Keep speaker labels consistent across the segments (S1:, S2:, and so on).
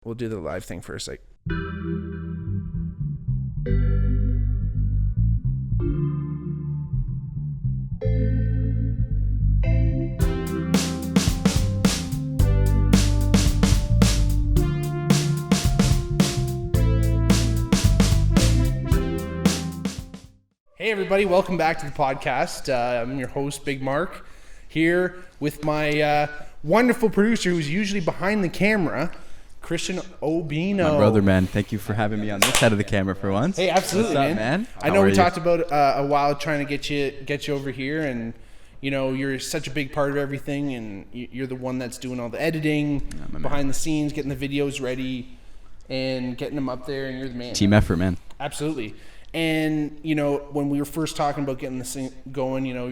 S1: we'll do the live thing first. Like. Hey everybody, welcome back to the podcast. I'm your host, Bigmark, here with my wonderful producer who's usually behind the camera, Christian Aubin.
S2: My brother, man. Thank you for having me on this side of the camera for once.
S1: Hey, absolutely,
S2: What's up, man?
S1: I know we talked about a while trying to get you over here, and you know you're such a big part of everything, and you're the one that's doing all the editing, behind the scenes, getting the videos ready, and getting them up there, and you're the man.
S2: Team effort, man.
S1: Absolutely. And you know, when we were first talking about getting this thing going, you know,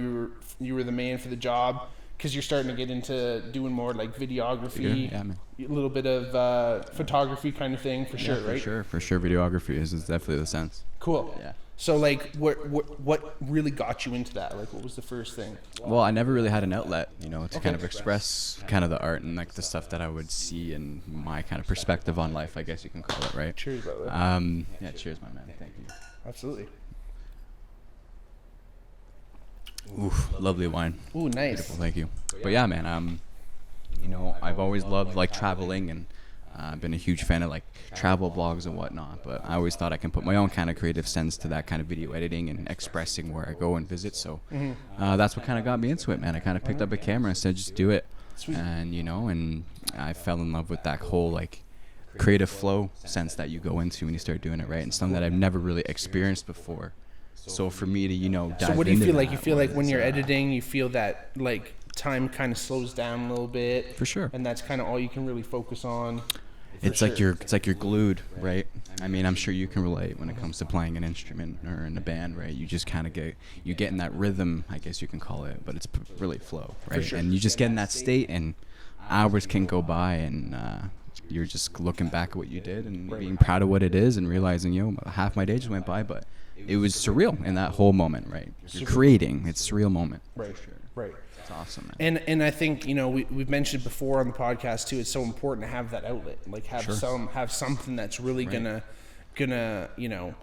S1: you were the man for the job because you're starting to get into doing more like videography,
S2: yeah, man.
S1: A little bit of photography kind of thing, for sure, right?
S2: For sure. Videography is definitely the sense.
S1: Cool.
S2: Yeah.
S1: So like, what really got you into that? Like, what was the first thing?
S2: Well, I never really had an outlet, you know, to kind of express kind of the art and like the stuff that I would see and my kind of perspective on life, I guess you can call it, right?
S1: Cheers, brother.
S2: Yeah, cheers, my man. Thank you.
S1: Absolutely.
S2: Oof, lovely wine.
S1: Ooh, nice.
S2: Beautiful, thank you. But yeah, man, you know, I've always loved like traveling, and I've been a huge fan of like travel blogs and whatnot, but I always thought I can put my own kind of creative sense to that kind of video editing and expressing where I go and visit. So that's what kind of got me into it, man. I kind of picked up a camera and said, just do it.
S1: Sweet.
S2: And, you know, and I fell in love with that whole like creative flow sense that you go into when you start doing it, right? And something that I've never really experienced before. So for me to, you know, dive
S1: So what do you
S2: into
S1: feel like?
S2: that
S1: You feel like when
S2: was,
S1: you're editing, you feel that like time kind of slows down a little bit.
S2: For sure.
S1: And that's kind of all you can really focus on.
S2: It's like you're glued, right? I mean, I'm sure you can relate when it comes to playing an instrument or in a band, right? You just kind of get in that rhythm, I guess you can call it, but it's really flow, right?
S1: sure.
S2: And you just get in that state, and hours can go by, and you're just looking back at what you did and being proud of what it is and realizing, you know, half my day just went by, but it was surreal in that whole moment, right? You're creating. It's a surreal moment.
S1: Right.
S2: For sure.
S1: Right.
S2: It's awesome, man.
S1: And I think, you know, we've mentioned before on the podcast too, it's so important to have that outlet, like have something that's really gonna, you know,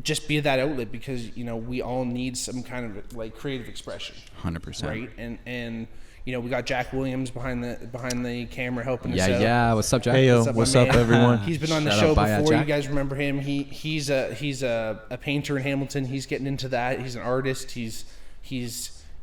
S1: just be that outlet, because, you know, we all need some kind of like creative expression.
S2: 100%.
S1: Right. And you know, we got Jack Williams behind the camera helping us out.
S2: Yeah. What's up, Jack?
S3: Hey, yo, what's up, everyone?
S1: He's been on the
S2: Shout
S1: show
S2: out by,
S1: before. You
S2: Jack.
S1: guys remember him? He's a painter in Hamilton. He's getting into that. He's an artist. He's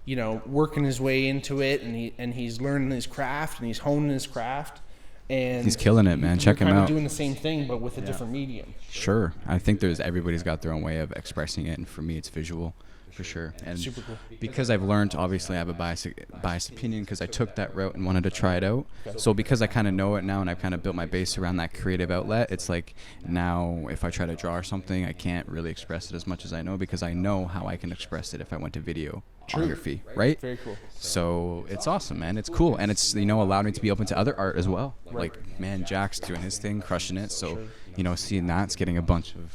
S1: you know, working his way into it, and he's learning his craft, and he's honing his craft, and
S2: He's killing it, man. Check him
S1: kind of
S2: out.
S1: doing the same thing, but with a different medium.
S2: Sure. I think everybody's got their own way of expressing it, and for me it's visual, for sure. And
S1: Super cool.
S2: because I've learned, obviously I have a biased opinion because I took that route and wanted to try it out. So because I kind of know it now and I've kind of built my base around that creative outlet, it's like now if I try to draw something, I can't really express it as much as I know, because I know how I can express it if I went to videography, right?
S1: Very cool.
S2: So it's awesome, man. It's cool, and it's, you know, allowed me to be open to other art as well. Like, man, Jack's doing his thing, crushing it. So, you know, seeing that's getting a bunch of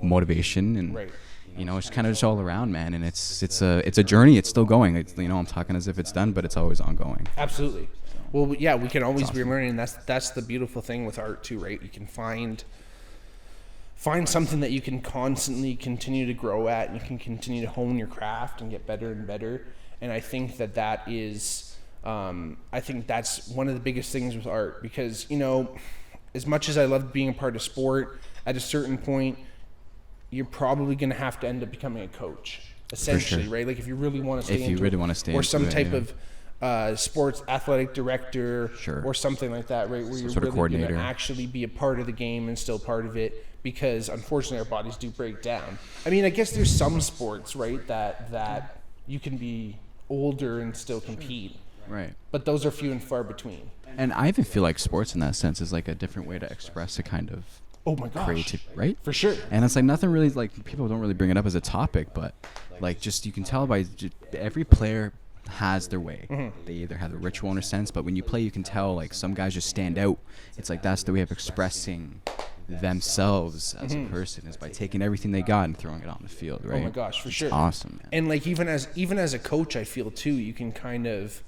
S2: motivation, and you know, it's kind of just all around, man. And it's a journey. It's still going. It's, you know, I'm talking as if it's done, but it's always ongoing.
S1: Absolutely. Well, yeah, we can always be learning. That's the beautiful thing with art too, right? You can find something that you can constantly continue to grow at, and you can continue to hone your craft and get better and better. And I think that is, I think that's one of the biggest things with art, because, you know, as much as I love being a part of sport, at a certain point, you're probably going to have to end up becoming a coach, essentially, right? Like if you really want to stay into it, or some type of sports athletic director, or something like that, right? Where you're really going to actually be a part of the game and still part of it, because unfortunately our bodies do break down. I mean, I guess there's some sports, right, that you can be older and still compete.
S2: Right.
S1: But those are few and far between.
S2: And I even feel like sports in that sense is like a different way to express a kind of creative, right?
S1: For sure.
S2: And it's like nothing really, like people don't really bring it up as a topic, but like just you can tell by every player has their way. They either have a ritual in a sense, but when you play you can tell like some guys just stand out. It's like that's the way of expressing themselves as a person, is by taking everything they got and throwing it on the field, right?
S1: Oh my gosh, for sure.
S2: Awesome, man.
S1: And like even as a coach, I feel too, you can kind of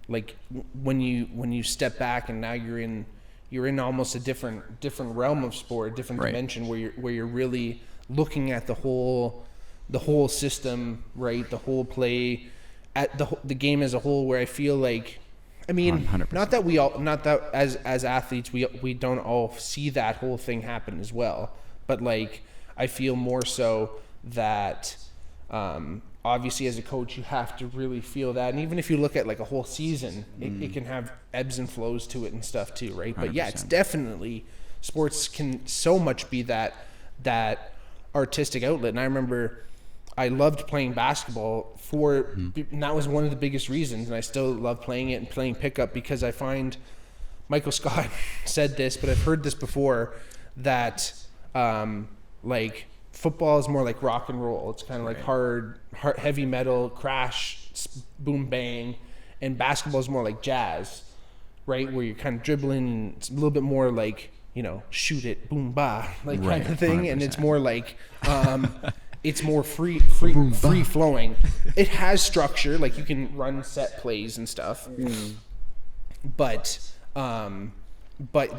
S1: like when you step back and now you're in you're in almost a different realm of sport, different dimension where you're really looking at the whole system, right? The whole play, at the game as a whole, where I feel like, I mean, 100%. not that as athletes we don't all see that whole thing happen as well, but like I feel more so that obviously as a coach you have to really feel that, and even if you look at like a whole season, it can have ebbs and flows to it and stuff too, right? 100%. But yeah, it's definitely, sports can so much be that artistic outlet. And I remember I loved playing basketball and that was one of the biggest reasons, and I still love playing it and playing pickup, because I find, Michael Scott said this, but I've heard this before, that like football is more like rock and roll. It's kind of like hard, heavy metal, crash, boom, bang. And basketball is more like jazz, right? Where you're kind of dribbling, and it's a little bit more like, shoot it, boom, bah, like kind of thing. 100%. And it's more like, it's more free flowing. It has structure, like you can run set plays and stuff. But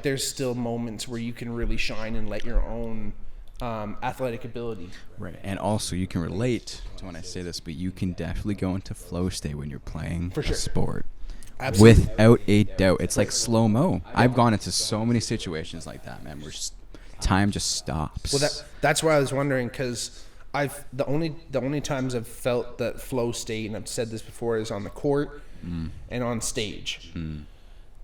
S1: there's still moments where you can really shine and let your own athletic ability.
S2: Right. And also you can relate to when I say this, but you can definitely go into flow state when you're playing a sport. Absolutely. Without a doubt. It's like slow-mo. I've gone into so many situations like that, man, where time just stops.
S1: Well, that's why I was wondering, because the only times I've felt that flow state, and I've said this before, is on the court and on stage. And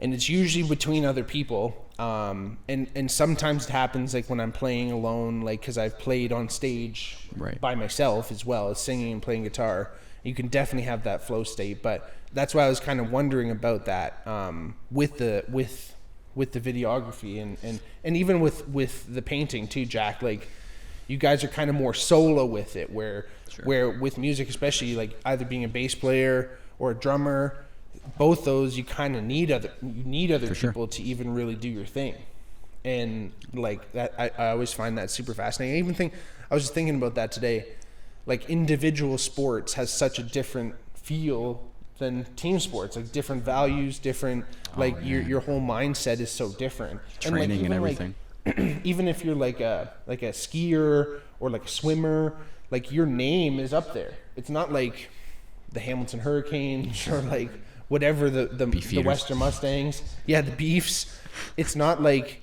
S1: it's usually between other people. And sometimes it happens like when I'm playing alone, like because I've played on stage by myself as well as singing and playing guitar. You can definitely have that flow state, but that's why I was kind of wondering about that with the videography and even with the painting too, Jack. Like you guys are kind of more solo with it, where with music, especially like either being a bass player or a drummer, both those you kind of need other people to even really do your thing. And like that, I always find that super fascinating. I was just thinking about that today. Like individual sports has such a different feel than team sports, like different values, different, your whole mindset is so different.
S2: Training and everything.
S1: Like, even if you're like a skier or like a swimmer, like your name is up there. It's not like the Hamilton Hurricanes or like whatever the Western Mustangs. Yeah, the Beefs. It's not like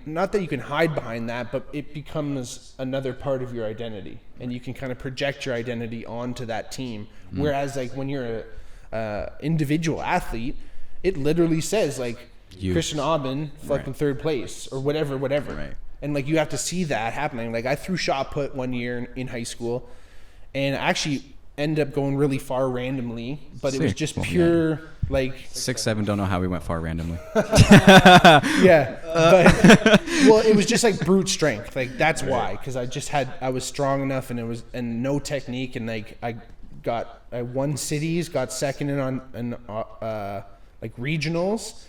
S1: not that you can hide behind that, but it becomes another part of your identity, and you can kind of project your identity onto that team. Whereas like when you're a individual athlete, it literally says like Christian Aubin fucking third place or whatever. Right. And like you have to see that happening. Like I threw shot put one year in high school, and I actually ended up going really far randomly, but it was just pure like
S2: 6'7", don't know how we went far randomly.
S1: Yeah, but well, it was just like brute strength. Like that's why, because I was strong enough, and no technique, and like I won cities, got second in like regionals,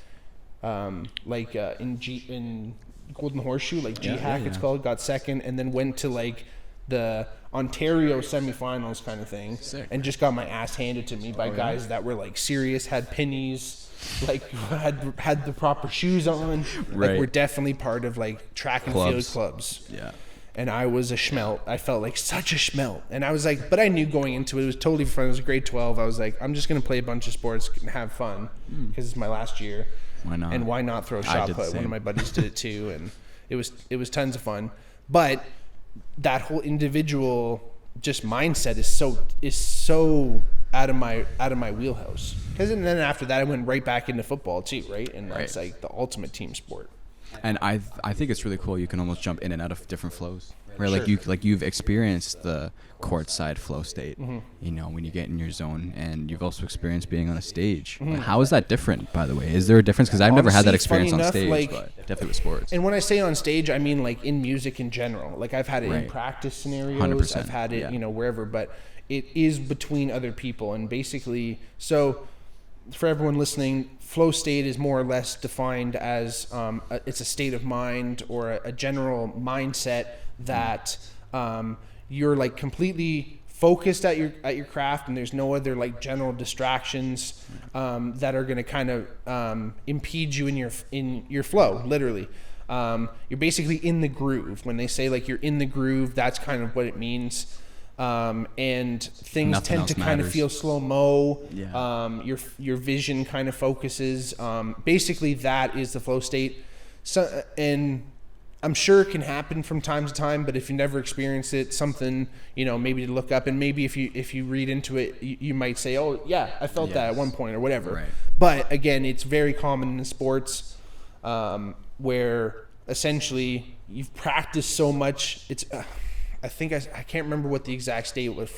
S1: in Golden Horseshoe, like G-Hack it's called, got second, and then went to like the Ontario semifinals kind of thing. Sick. And just got my ass handed to me by guys that were like serious, had pennies, like had the proper shoes on. Like we're definitely part of like track and field clubs. Yeah. And I was a schmelt. I felt like such a schmelt. And I was like, but I knew going into it was totally fun. It was grade 12. I was like, I'm just going to play a bunch of sports and have fun because it's my last year.
S2: Why not?
S1: And why not throw a shot put? One of my buddies did it too, and it was tons of fun. But that whole individual just mindset is so out of my wheelhouse. Because then after that, I went right back into football too, right? And that's like the ultimate team sport.
S2: And I think it's really cool. You can almost jump in and out of different flows. Where you've experienced the courtside flow state, you know, when you get in your zone, and you've also experienced being on a stage. How is that different, by the way? Is there a difference? Because I've never had that experience on stage, but definitely with sports.
S1: And when I say on stage, I mean like in music in general. Like I've had it in practice scenarios. 100%. I've had it, wherever, but it is between other people. And basically, so for everyone listening, flow state is more or less defined as it's a state of mind or a general mindset that you're like completely focused at your craft, and there's no other like general distractions that are going to kind of impede you in your flow. Literally, you're basically in the groove. When they say like you're in the groove, that's kind of what it means. And things
S2: Nothing
S1: tend
S2: else
S1: to kind of
S2: matters.
S1: feel slow-mo.
S2: Yeah.
S1: Your vision kind of focuses. Basically, that is the flow state. So, and I'm sure it can happen from time to time, but if you never experienced it, something, maybe to look up, and maybe if you read into it, you might say, oh yeah, I felt that at one point or whatever.
S2: Right.
S1: But again, it's very common in sports, where essentially you've practiced so much. It's, I think I can't remember what the exact state was,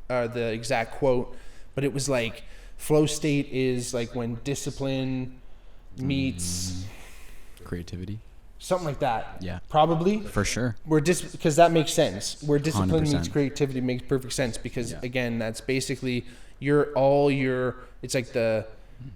S1: the exact quote, but it was like flow state is like when discipline meets
S2: creativity.
S1: Something like that.
S2: Yeah.
S1: Probably.
S2: For sure.
S1: Because that makes sense. Where discipline
S2: 100%.
S1: meets creativity makes perfect sense, because again, that's basically it's like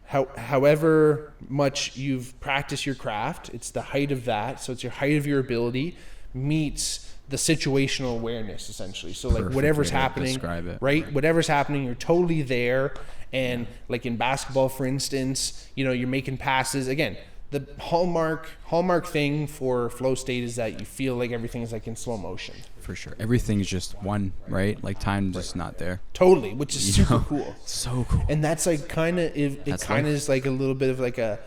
S1: however much you've practiced your craft, it's the height of that. So it's your height of your ability meets the situational awareness, essentially. So like
S2: Perfect
S1: whatever's
S2: way to
S1: happening,
S2: describe it.
S1: right? Whatever's happening, you're totally there. And like in basketball, for instance, you're making passes. Again, the hallmark thing for flow state is that you feel like everything is like in slow motion.
S2: For sure. Everything's just one, right? Like time just not there.
S1: Totally, which is super cool.
S2: So cool.
S1: And that's like kind of is like a little bit of like a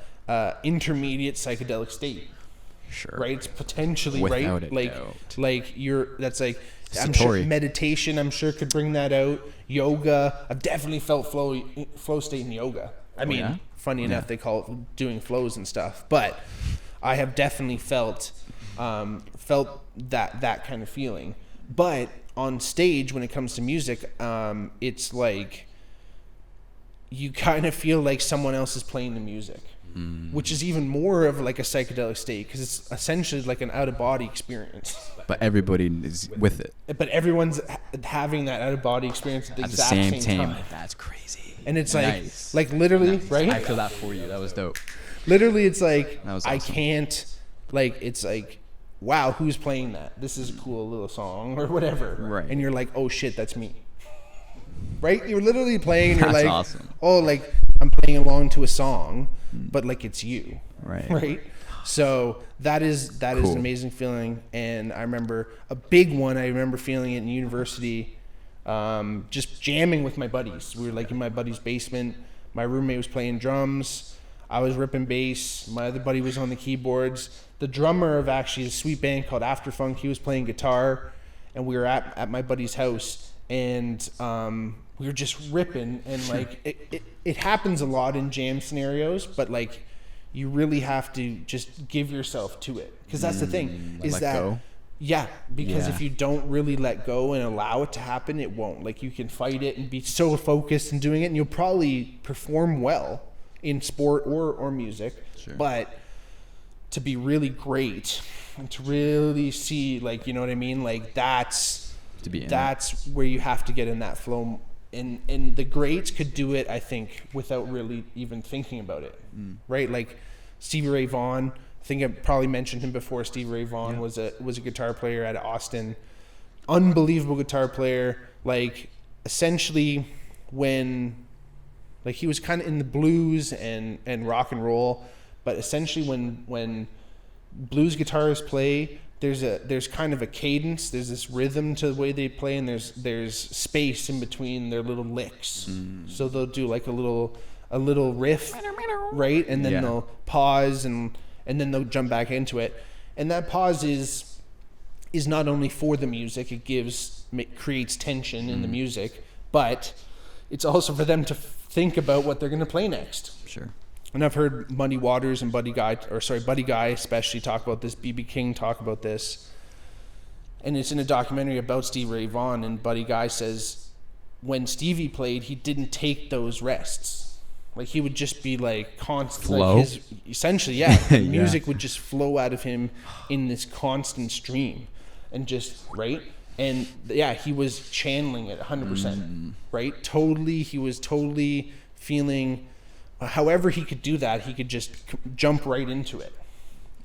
S1: intermediate psychedelic state.
S2: Sure.
S1: Right? It's potentially
S2: Without
S1: right.
S2: a
S1: Like
S2: doubt.
S1: that's like I'm
S2: Satori.
S1: sure meditation could bring that out. Yoga. I've definitely felt flow state in yoga. I mean,
S2: yeah?
S1: funny enough, they call it doing flows and stuff, but I have definitely felt that kind of feeling. But on stage, when it comes to music, it's like you kind of feel like someone else is playing the music, which is even more of like a psychedelic state, because it's essentially like an out-of-body experience.
S2: But everybody is with it.
S1: But everyone's having that out-of-body experience at the
S2: At the
S1: exact
S2: same
S1: time.
S2: time. That's crazy.
S1: And it's
S2: Nice.
S1: like literally,
S2: Nice.
S1: right?
S2: I feel that for you. That was dope.
S1: Literally, it's like,
S2: That was
S1: I
S2: awesome.
S1: can't, like, it's like, wow, who's playing that? This is a cool little song or whatever.
S2: Right.
S1: And you're like, oh shit, that's me. Right? You're literally playing and you're
S2: That's
S1: like,
S2: awesome.
S1: oh, like, I'm playing along to a song, but like it's you.
S2: Right.
S1: Right? So that is
S2: Cool.
S1: an amazing feeling. And I remember a big one, I remember feeling it in university, just jamming with my buddies. We were like in my buddy's basement. My roommate was playing drums. I was ripping bass. My other buddy was on the keyboards. The drummer of actually a sweet band called After Funk, he was playing guitar, and we were at my buddy's house, and we were just ripping. And like it happens a lot in jam scenarios, but like you really have to just give yourself to it, because that's the thing is
S2: let
S1: that
S2: go?
S1: Yeah, because
S2: Yeah.
S1: if you don't really let go and allow it to happen, it won't. Like you can fight it and be so focused in doing it, and you'll probably perform well in sport or music.
S2: Sure.
S1: But to be really great and to really see, like, you know what I mean? Like that's where you have to get in that flow. And the greats could do it, I think, without really even thinking about it. Right? Like Stevie Ray Vaughan, I think I probably mentioned him before. Stevie Ray Vaughan was a guitar player out of Austin. Unbelievable guitar player. Like essentially when, like, he was kind of in the blues and rock and roll, but essentially when blues guitarists play, there's kind of a cadence, there's this rhythm to the way they play, and there's space in between their little licks. So they'll do like a little riff, right? And then they'll pause and then they'll jump back into it. And that pause is not only for the music, it creates tension in the music, but it's also for them to think about what they're going to play next.
S2: Sure.
S1: And I've heard Muddy Waters and Buddy Guy especially talk about this, B.B. King talk about this. And it's in a documentary about Stevie Ray Vaughan, and Buddy Guy says when Stevie played, he didn't take those rests. Like he would just be like constant,
S2: flow.
S1: Like essentially, music would just flow out of him in this constant stream, and just right. And he was channeling it 100%, right? Totally, he was totally feeling. However he could do that, he could just jump right into it,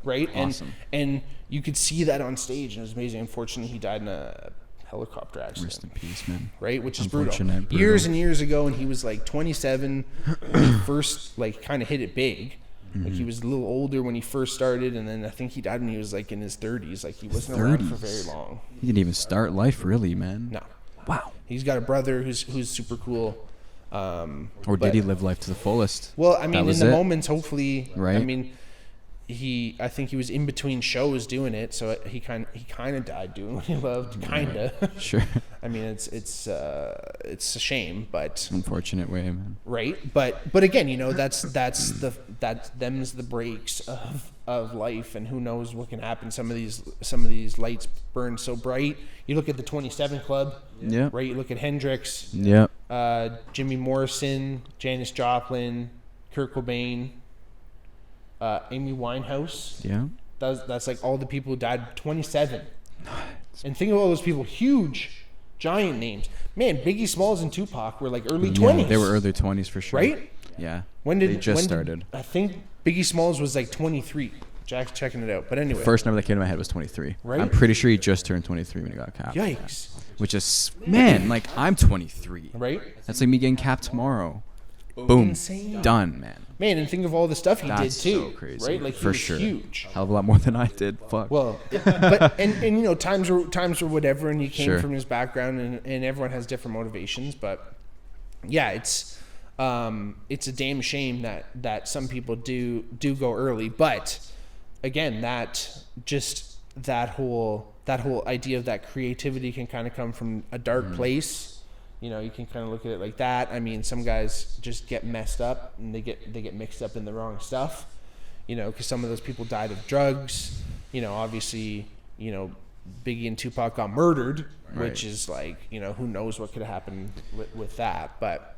S1: right?
S2: Awesome.
S1: And you could see that on stage, and it was amazing. Unfortunately, he died in a helicopter accident.
S2: Rest in peace, man.
S1: Right, which is brutal.
S2: Brutal.
S1: Years and years ago, and he was like 27 when he first like kind of hit it big. Like he was a little older when he first started, and then I think he died when he was like in his 30s. Like he wasn't around for very long.
S2: He didn't even start life, really, man.
S1: No.
S2: Wow.
S1: He's got a brother who's super cool.
S2: Or did he live life to the fullest?
S1: Well, I mean, in the moments, hopefully.
S2: Right.
S1: I mean, I think he was in between shows doing it, so he kind of died doing what he loved, kinda.
S2: Sure.
S1: I mean, it's a shame, but
S2: unfortunate way, man.
S1: Right, but again, you know, them's the breaks of life, and who knows what can happen. Some of these lights burn so bright. You look at the 27 Club.
S2: Yeah.
S1: Right. You look at Hendrix.
S2: Yeah.
S1: Jimmy Morrison, Janis Joplin, Kurt Cobain. Amy Winehouse.
S2: Yeah.
S1: That's like all the people who died at 27. And think of all those people, huge, giant names. Man, Biggie Smalls and Tupac were like early 20s.
S2: They were early 20s for sure.
S1: Right?
S2: Yeah.
S1: They
S2: just started.
S1: I think Biggie Smalls was like 23. Jack's checking it out. But anyway.
S2: First number that came to my head was 23.
S1: Right?
S2: I'm pretty sure he just turned 23 when he got capped.
S1: Yikes.
S2: Which is, man, like I'm 23.
S1: Right?
S2: That's like me getting capped tomorrow. Boom.
S1: Insane.
S2: Done, man.
S1: Man, and think of all the stuff he did too.
S2: So crazy.
S1: Right? Like he
S2: for
S1: was
S2: sure.
S1: huge.
S2: Hell of a lot more than I did. Fuck.
S1: Well, but and you know, times were whatever, and he came from his background, and everyone has different motivations. But yeah, it's a damn shame that some people do go early. But again, that whole idea of that creativity can kind of come from a dark place. You know, you can kind of look at it like that. I mean, some guys just get messed up and they get mixed up in the wrong stuff. You know, because some of those people died of drugs. You know, obviously, you know, Biggie and Tupac got murdered, which is like, you know, who knows what could happen with that. But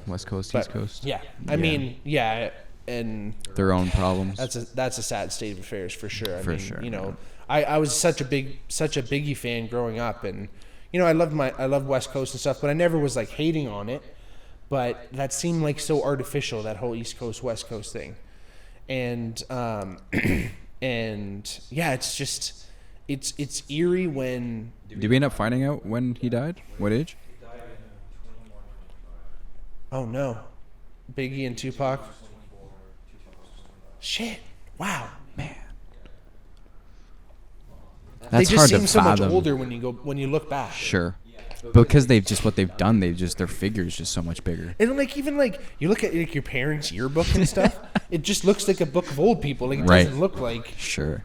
S2: West Coast, East Coast.
S1: Yeah, I mean, yeah, and
S2: their own problems.
S1: That's a sad state of affairs for sure. I mean,
S2: sure.
S1: You know, I was such a Biggie fan growing up, and you know, I loved West Coast and stuff, but I never was like hating on it. But that seemed like so artificial, that whole East Coast West Coast thing, and and yeah, it's just it's eerie when.
S2: Did we end up finding out when he died? What age?
S1: Oh no, Biggie and Tupac. Shit! Wow, man.
S2: That's
S1: they
S2: hard
S1: just
S2: to
S1: seem so much
S2: fathom.
S1: older when you look back.
S2: Sure. Because what they've done, their figure is just so much bigger.
S1: And like even like you look at like your parents' yearbook and stuff, it just looks like a book of old people. Like it doesn't look like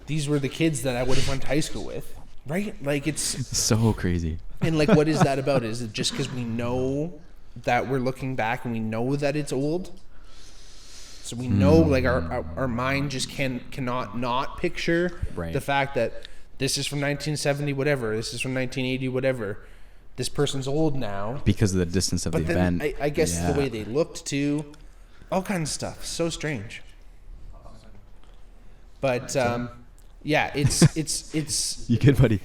S1: these were the kids that I would have went to high school with, right? Like it's
S2: so crazy.
S1: And like, what is that about? Is it just because we know that we're looking back and we know that it's old? So we know like our mind just cannot not picture the fact that this is from 1970 whatever, this is from 1980 whatever. This person's old now
S2: because of the distance of the event.
S1: I guess the way they looked too, all kinds of stuff. So strange. But yeah, it's
S2: you good, buddy?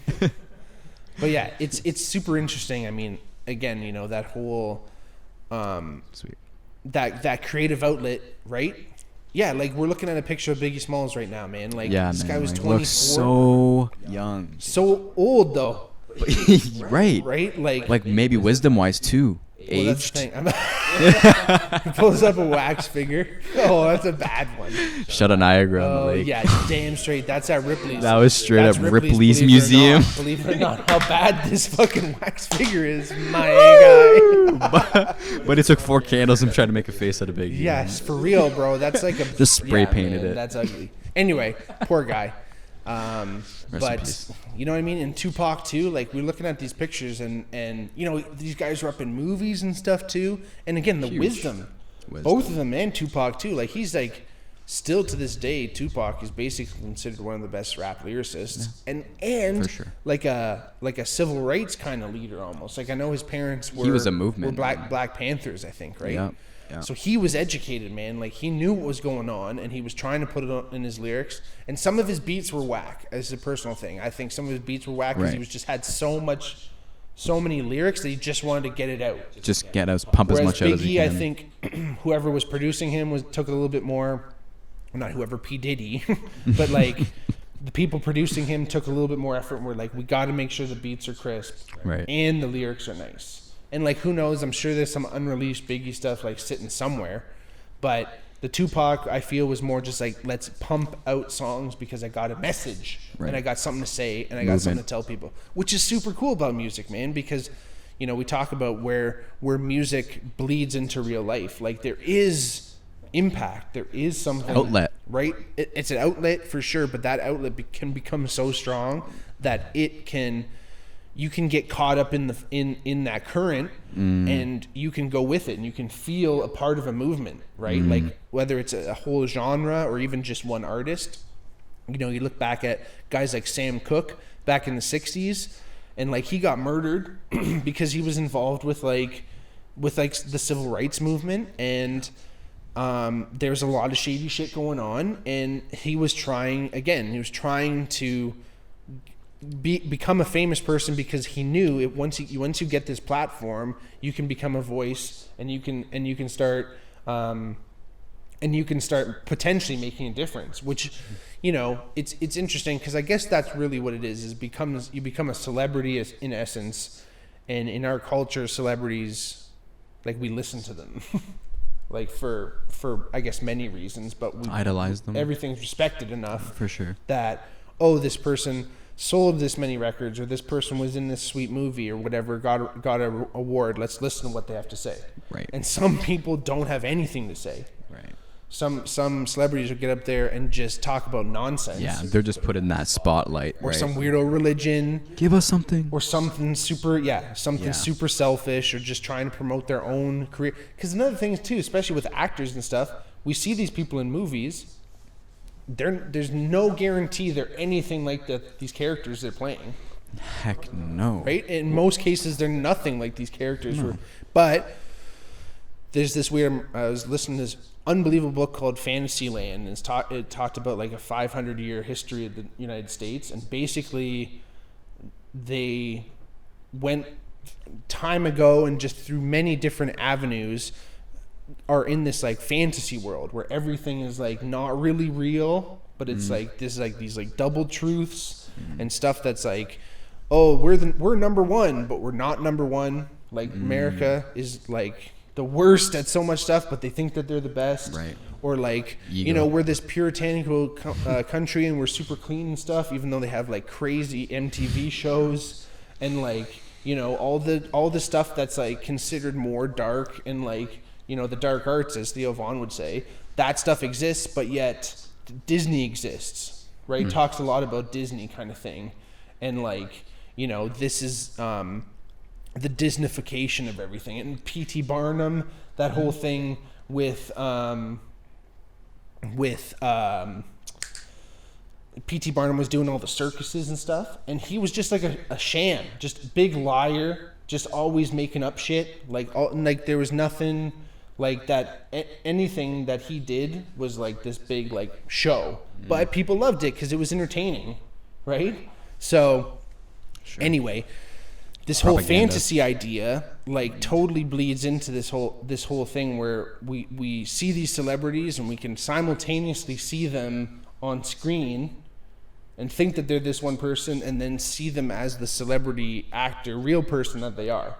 S1: But yeah, it's super interesting. I mean, again, you know, that whole
S2: Sweet.
S1: that creative outlet, right? Yeah, like we're looking at a picture of Biggie Smalls right now, man. Like this guy was 24.
S2: Looks so young.
S1: So old though.
S2: Right. Like maybe wisdom-wise too.
S1: Well, that's the
S2: aged.
S1: thing. He pulls up a wax figure. Oh, that's a bad one.
S2: Shut a Niagara on the lake.
S1: Yeah, damn straight. That's at Ripley's.
S2: That was straight
S1: That's
S2: up Ripley's Museum.
S1: Believe it or not, how bad this fucking wax figure is, my guy.
S2: but it took 4 candles and tried to make a face out of Biggie.
S1: Yes, for real, bro. That's like a
S2: just spray painted it.
S1: That's ugly. Anyway, poor guy.
S2: Rest in
S1: But
S2: peace.
S1: you know what I mean? And Tupac too. Like we're looking at these pictures, and you know these guys were up in movies and stuff too. And again, the wisdom, both of them, and Tupac too. Like he's like still to this day, Tupac is basically considered one of the best rap lyricists, and
S2: For sure.
S1: like a civil rights kind of leader almost. Like I know his parents were
S2: He was a movement.
S1: were Black Panthers, I think, right?
S2: Yeah.
S1: So he was educated, man. Like he knew what was going on, and he was trying to put it in his lyrics. And some of his beats were whack. As a personal thing, I think some of his beats were whack because he was just had so many lyrics that he just wanted to get it out.
S2: Just get us pump as much out as he
S1: Biggie,
S2: can.
S1: I think whoever was producing him took it a little bit more. Well, not whoever P Diddy, but like the people producing him took a little bit more effort and were like, we got to make sure the beats are crisp,
S2: Right.
S1: and the lyrics are nice. And like, who knows? I'm sure there's some unreleased Biggie stuff like sitting somewhere, but the Tupac, I feel, was more just like, let's pump out songs because I got a message,
S2: Right.
S1: and I got something to say, and I got something to tell people, which is super cool about music, man. Because, you know, we talk about where music bleeds into real life. Like, there is impact, there is something
S2: Outlet,
S1: right? It's an outlet for sure, but that outlet can become so strong that you can get caught up in that current, and you can go with it, and you can feel a part of a movement, right? Like, whether it's a whole genre or even just one artist. You know, you look back at guys like Sam Cooke back in the 60s, and like, he got murdered because he was involved with the civil rights movement, and there's a lot of shady shit going on, and he was trying to become a famous person because he knew it, once you get this platform, you can become a voice, and you can start potentially making a difference, which, you know, it's interesting, because I guess that's really what it is you become a celebrity in essence. And in our culture, celebrities, like, we listen to them like for I guess many reasons, but we
S2: idolize them.
S1: Everything's respected enough
S2: For sure.
S1: that, oh, this person sold this many records, or this person was in this sweet movie or whatever, got an award, let's listen to what they have to say.
S2: Right.
S1: And some people don't have anything to say.
S2: Right.
S1: Some celebrities will get up there and just talk about nonsense.
S2: Yeah, they're just put in that spotlight.
S1: Or
S2: right?
S1: some weirdo religion.
S2: Give us something.
S1: Or something super super selfish, or just trying to promote their own career. Because another thing is too, especially with actors and stuff, we see these people in movies. There's no guarantee they're anything like these characters they're playing.
S2: Heck no.
S1: Right? In most cases, they're nothing like these characters were. But there's this weird. I was listening to this unbelievable book called Fantasyland, and it talked about like a 500-year history of the United States, and basically they went time ago and just through many different avenues are in this like fantasy world where everything is like not really real, but it's like this, like these like double truths and stuff that's like, oh, we're number one, but we're not number one. Like America is like the worst at so much stuff, but they think that they're the best.
S2: Right.
S1: Or like,
S2: Ego.
S1: you know, we're this puritanical country and we're super clean and stuff, even though they have like crazy MTV shows and like, you know, all the stuff that's like considered more dark and like, you know, the dark arts, as Theo Von would say, that stuff exists, but yet Disney exists, right? Talks a lot about Disney kind of thing. And like, you know, this is the Disneyfication of everything. And P.T. Barnum, that whole thing with P.T. Barnum was doing all the circuses and stuff, and he was just like a sham, just a big liar, just always making up shit. Like there was nothing like that. Anything that he did was like this big like show, but people loved it because it was entertaining, right? So anyway, this whole fantasy idea like totally bleeds into this whole thing where we see these celebrities and we can simultaneously see them on screen and think that they're this one person, and then see them as the celebrity actor, real person that they are,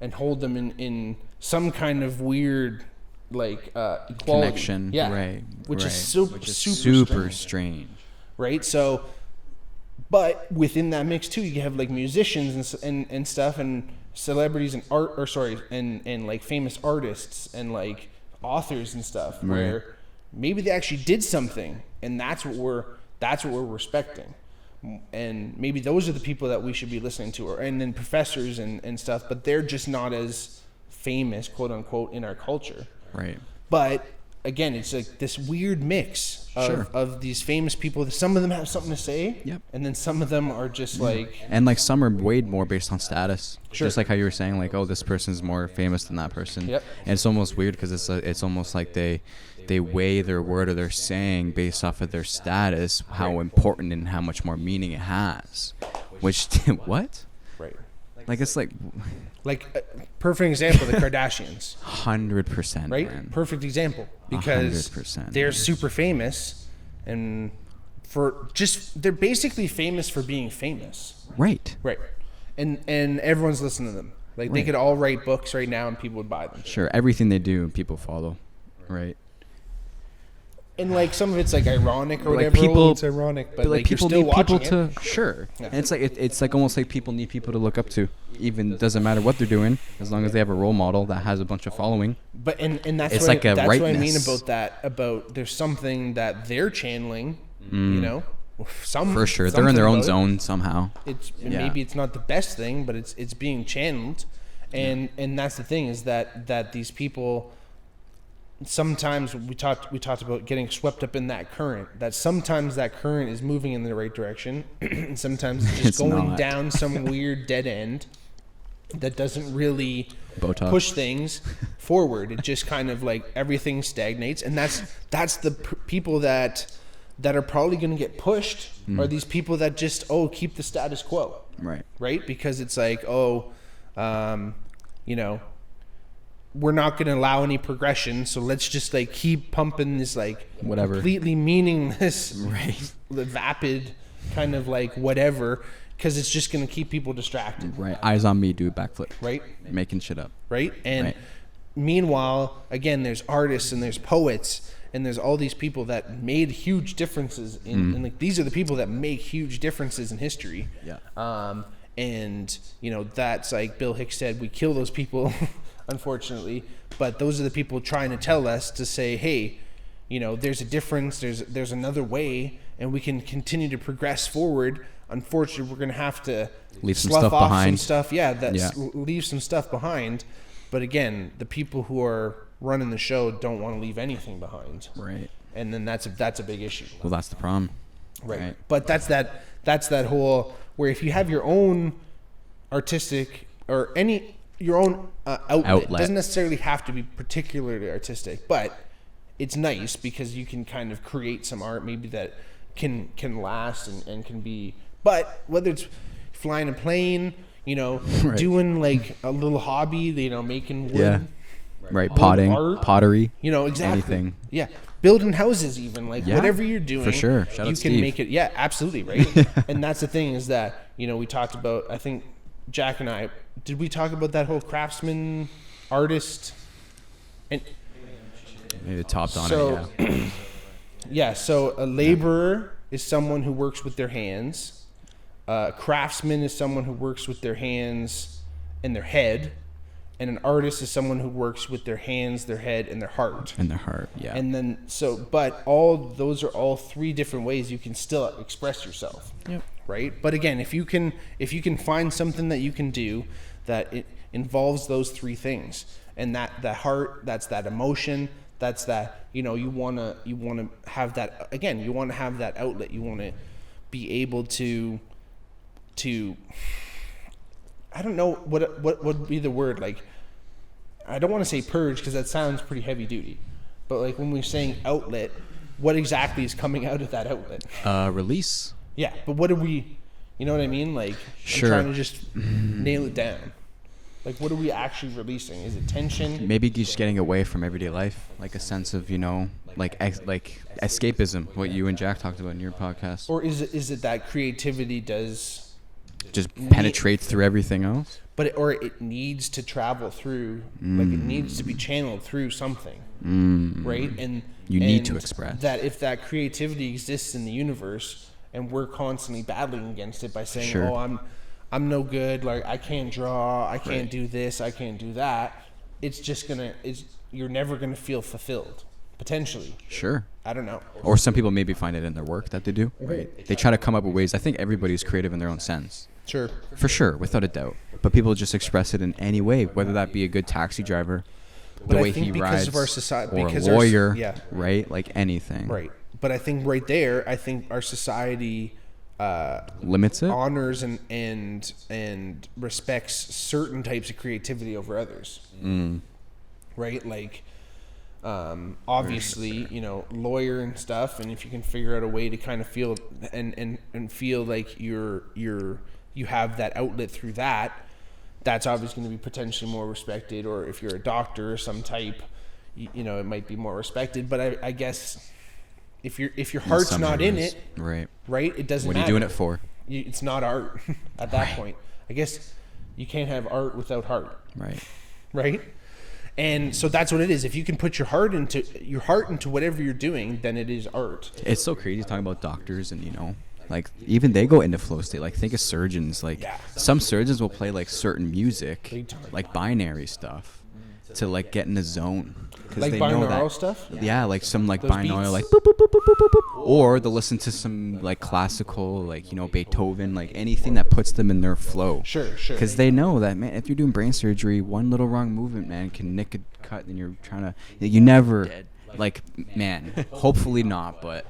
S1: and hold them in some kind of weird like equality.
S2: Connection.
S1: Yeah.
S2: Right.
S1: Which is
S2: super strange.
S1: Right? So, but within that mix too, you have like musicians and stuff, and celebrities and and like famous artists and like authors and stuff, where maybe they actually did something, and that's what we're respecting. And maybe those are the people that we should be listening to, and then professors and stuff, but they're just not as famous, quote unquote, in our culture.
S2: Right.
S1: But again, it's like this weird mix of these famous people. Some of them have something to say, and then some of them are just like...
S2: And like some are weighed more based on status.
S1: Sure.
S2: Just like how you were saying, like, oh, this person's more famous than that person.
S1: Yep.
S2: And it's almost weird because it's almost like they weigh their word or their saying based off of their status, how important and how much more meaning it has. Which, what?
S1: Right.
S2: Like, it's like
S1: perfect example, the Kardashians.
S2: 100%.
S1: Right?
S2: Man.
S1: Perfect example. Because
S2: 100%.
S1: they're super famous, and they're basically famous for being famous.
S2: Right.
S1: Right. And everyone's listening to them. Like, they could all write books right now and people would buy them.
S2: Sure. Everything they do, people follow. Right.
S1: And, like, some of it's, like, ironic or
S2: Like,
S1: whatever.
S2: people-
S1: It's ironic, but,
S2: like,
S1: like, you're
S2: people
S1: still
S2: need people
S1: watching
S2: to sure.
S1: Yeah.
S2: And it's like almost like people need people to look up to. Even doesn't matter what they're doing, as long as they have a role model that has a bunch of following.
S1: But and that's
S2: It's
S1: what
S2: like a
S1: that's what I mean
S2: rightness.
S1: about that. About there's something that they're channeling. You know,
S2: For sure, they're in their own
S1: something about
S2: zone somehow.
S1: It's
S2: Yeah.
S1: maybe it's not the best thing, but it's being channeled, and that's the thing is that these people. Sometimes we talked about getting swept up in that current. That sometimes that current is moving in the right direction, and sometimes it's just
S2: It's
S1: going
S2: not.
S1: down some weird dead end that doesn't really
S2: Botox.
S1: push things forward. It just kind of like everything stagnates, and that's the people that are probably going to get pushed are these people that just keep the status quo,
S2: Right.
S1: because it's like you know, we're not going to allow any progression, so let's just like keep pumping this like
S2: Whatever.
S1: completely meaningless,
S2: Right.
S1: vapid kind of like whatever, because it's just going to keep people distracted,
S2: Right. Eyes on me, do a backflip.
S1: right?
S2: Making shit up.
S1: Right? And
S2: Right.
S1: meanwhile, again, there's artists and there's poets and there's all these people that made huge differences and like these are the people that make huge differences in history.
S2: Yeah.
S1: And you know, that's like Bill Hicks said, we kill those people, unfortunately, but those are the people trying to tell us to say, hey, you know, there's a difference, there's another way, and we can continue to progress forward. Unfortunately, we're going to have to
S2: Leave some
S1: slough
S2: stuff
S1: off
S2: behind.
S1: some stuff,
S2: Yeah.
S1: leave some stuff behind. But again, the people who are running the show don't want to leave anything behind.
S2: Right.
S1: And then that's a big issue.
S2: Well, that's the problem.
S1: Right. But that's that whole where if you have your own artistic or your own outlet, it doesn't necessarily have to be particularly artistic, but it's nice because you can kind of create some art maybe that can last and can be. But whether it's flying a plane, you know,
S2: Right.
S1: doing like a little hobby, you know, making wood.
S2: Yeah. Right. Potting,
S1: art.
S2: pottery.
S1: You know, exactly.
S2: Anything.
S1: Yeah. Building houses even. Like,
S2: Yeah,
S1: whatever you're doing.
S2: for sure. Shout
S1: you
S2: out
S1: can
S2: Steve.
S1: make it. Yeah, absolutely. Right. And that's the thing is that, you know, we talked about, I think Jack and I, did we talk about that whole craftsman, artist? And
S2: Maybe topped on
S1: so,
S2: it, yeah.
S1: yeah. So a laborer is someone who works with their hands. A craftsman is someone who works with their hands and their head. And an artist is someone who works with their hands, their head, and their heart.
S2: And their heart, yeah.
S1: And then, but all those are all three different ways you can still express yourself.
S2: Yep.
S1: Right? But again, if you can find something that you can do that it involves those three things, and that heart, that's that emotion, that's that, you know, you wanna have that, again, you wanna have that outlet, you wanna be able to I don't know what would be the word, like, I don't want to say purge because that sounds pretty heavy duty, but like when we're saying outlet, what exactly is coming out of that outlet?
S2: Release.
S1: Yeah, but what are we, you know what I mean? Like,
S2: Sure.
S1: I'm trying to just nail it down. Like, what are we actually releasing? Is it tension?
S2: Maybe just getting away from everyday life, like a sense of, you know, like escapism, what you and Jack talked about in your podcast.
S1: Or is it that creativity does,
S2: Just penetrates through everything else.
S1: but it needs to travel through, like it needs to be channeled through something, right? And
S2: You need to express.
S1: that. If that creativity exists in the universe, and we're constantly battling against it by saying,
S2: Sure.
S1: "Oh, I'm no good. Like, I can't draw. I can't
S2: Right.
S1: do this. I can't do that." It's just you're never gonna feel fulfilled. Potentially,
S2: Sure.
S1: I don't know.
S2: Or some people maybe find it in their work that they do. Right. They try to come up with ways. I think everybody's creative in their own sense.
S1: Sure.
S2: For sure, without a doubt. But people just express it in any way, whether that be a good taxi driver,
S1: But
S2: the
S1: I
S2: way
S1: think
S2: he
S1: because
S2: rides,
S1: of our society,
S2: or a
S1: because
S2: lawyer,
S1: yeah,
S2: right? Like anything.
S1: right. But I think right there, I think our society
S2: Limits it?
S1: honors and respects certain types of creativity over others. Right? Like, obviously, you know, lawyer and stuff, and if you can figure out a way to kind of feel and feel like you have that outlet through that, that's obviously going to be potentially more respected. Or if you're a doctor or some type, you know, it might be more respected. But I guess if your heart's not in it,
S2: right,
S1: it doesn't
S2: what are you
S1: matter.
S2: doing it for?
S1: It's not art at that point. I guess you can't have art without heart. Right. And so that's what it is. If you can put your heart into whatever you're doing, then it is art.
S2: It's so crazy talking about doctors and, you know, like even they go into flow state. Like think of surgeons. Like some surgeons will play like certain music, like binary stuff, to like get in the zone.
S1: Like
S2: they
S1: binaural
S2: know that,
S1: stuff?
S2: Yeah, like some like
S1: Those
S2: binaural,
S1: beats?
S2: like boop, boop, boop, boop, boop, boop, boop. Or they'll listen to some like classical, like, you know, Beethoven, like anything that puts them in their flow.
S1: Sure.
S2: Because they know that, man, if you're doing brain surgery, one little wrong movement, man, can nick a cut, and you're trying to, you never, like, man, hopefully not, but,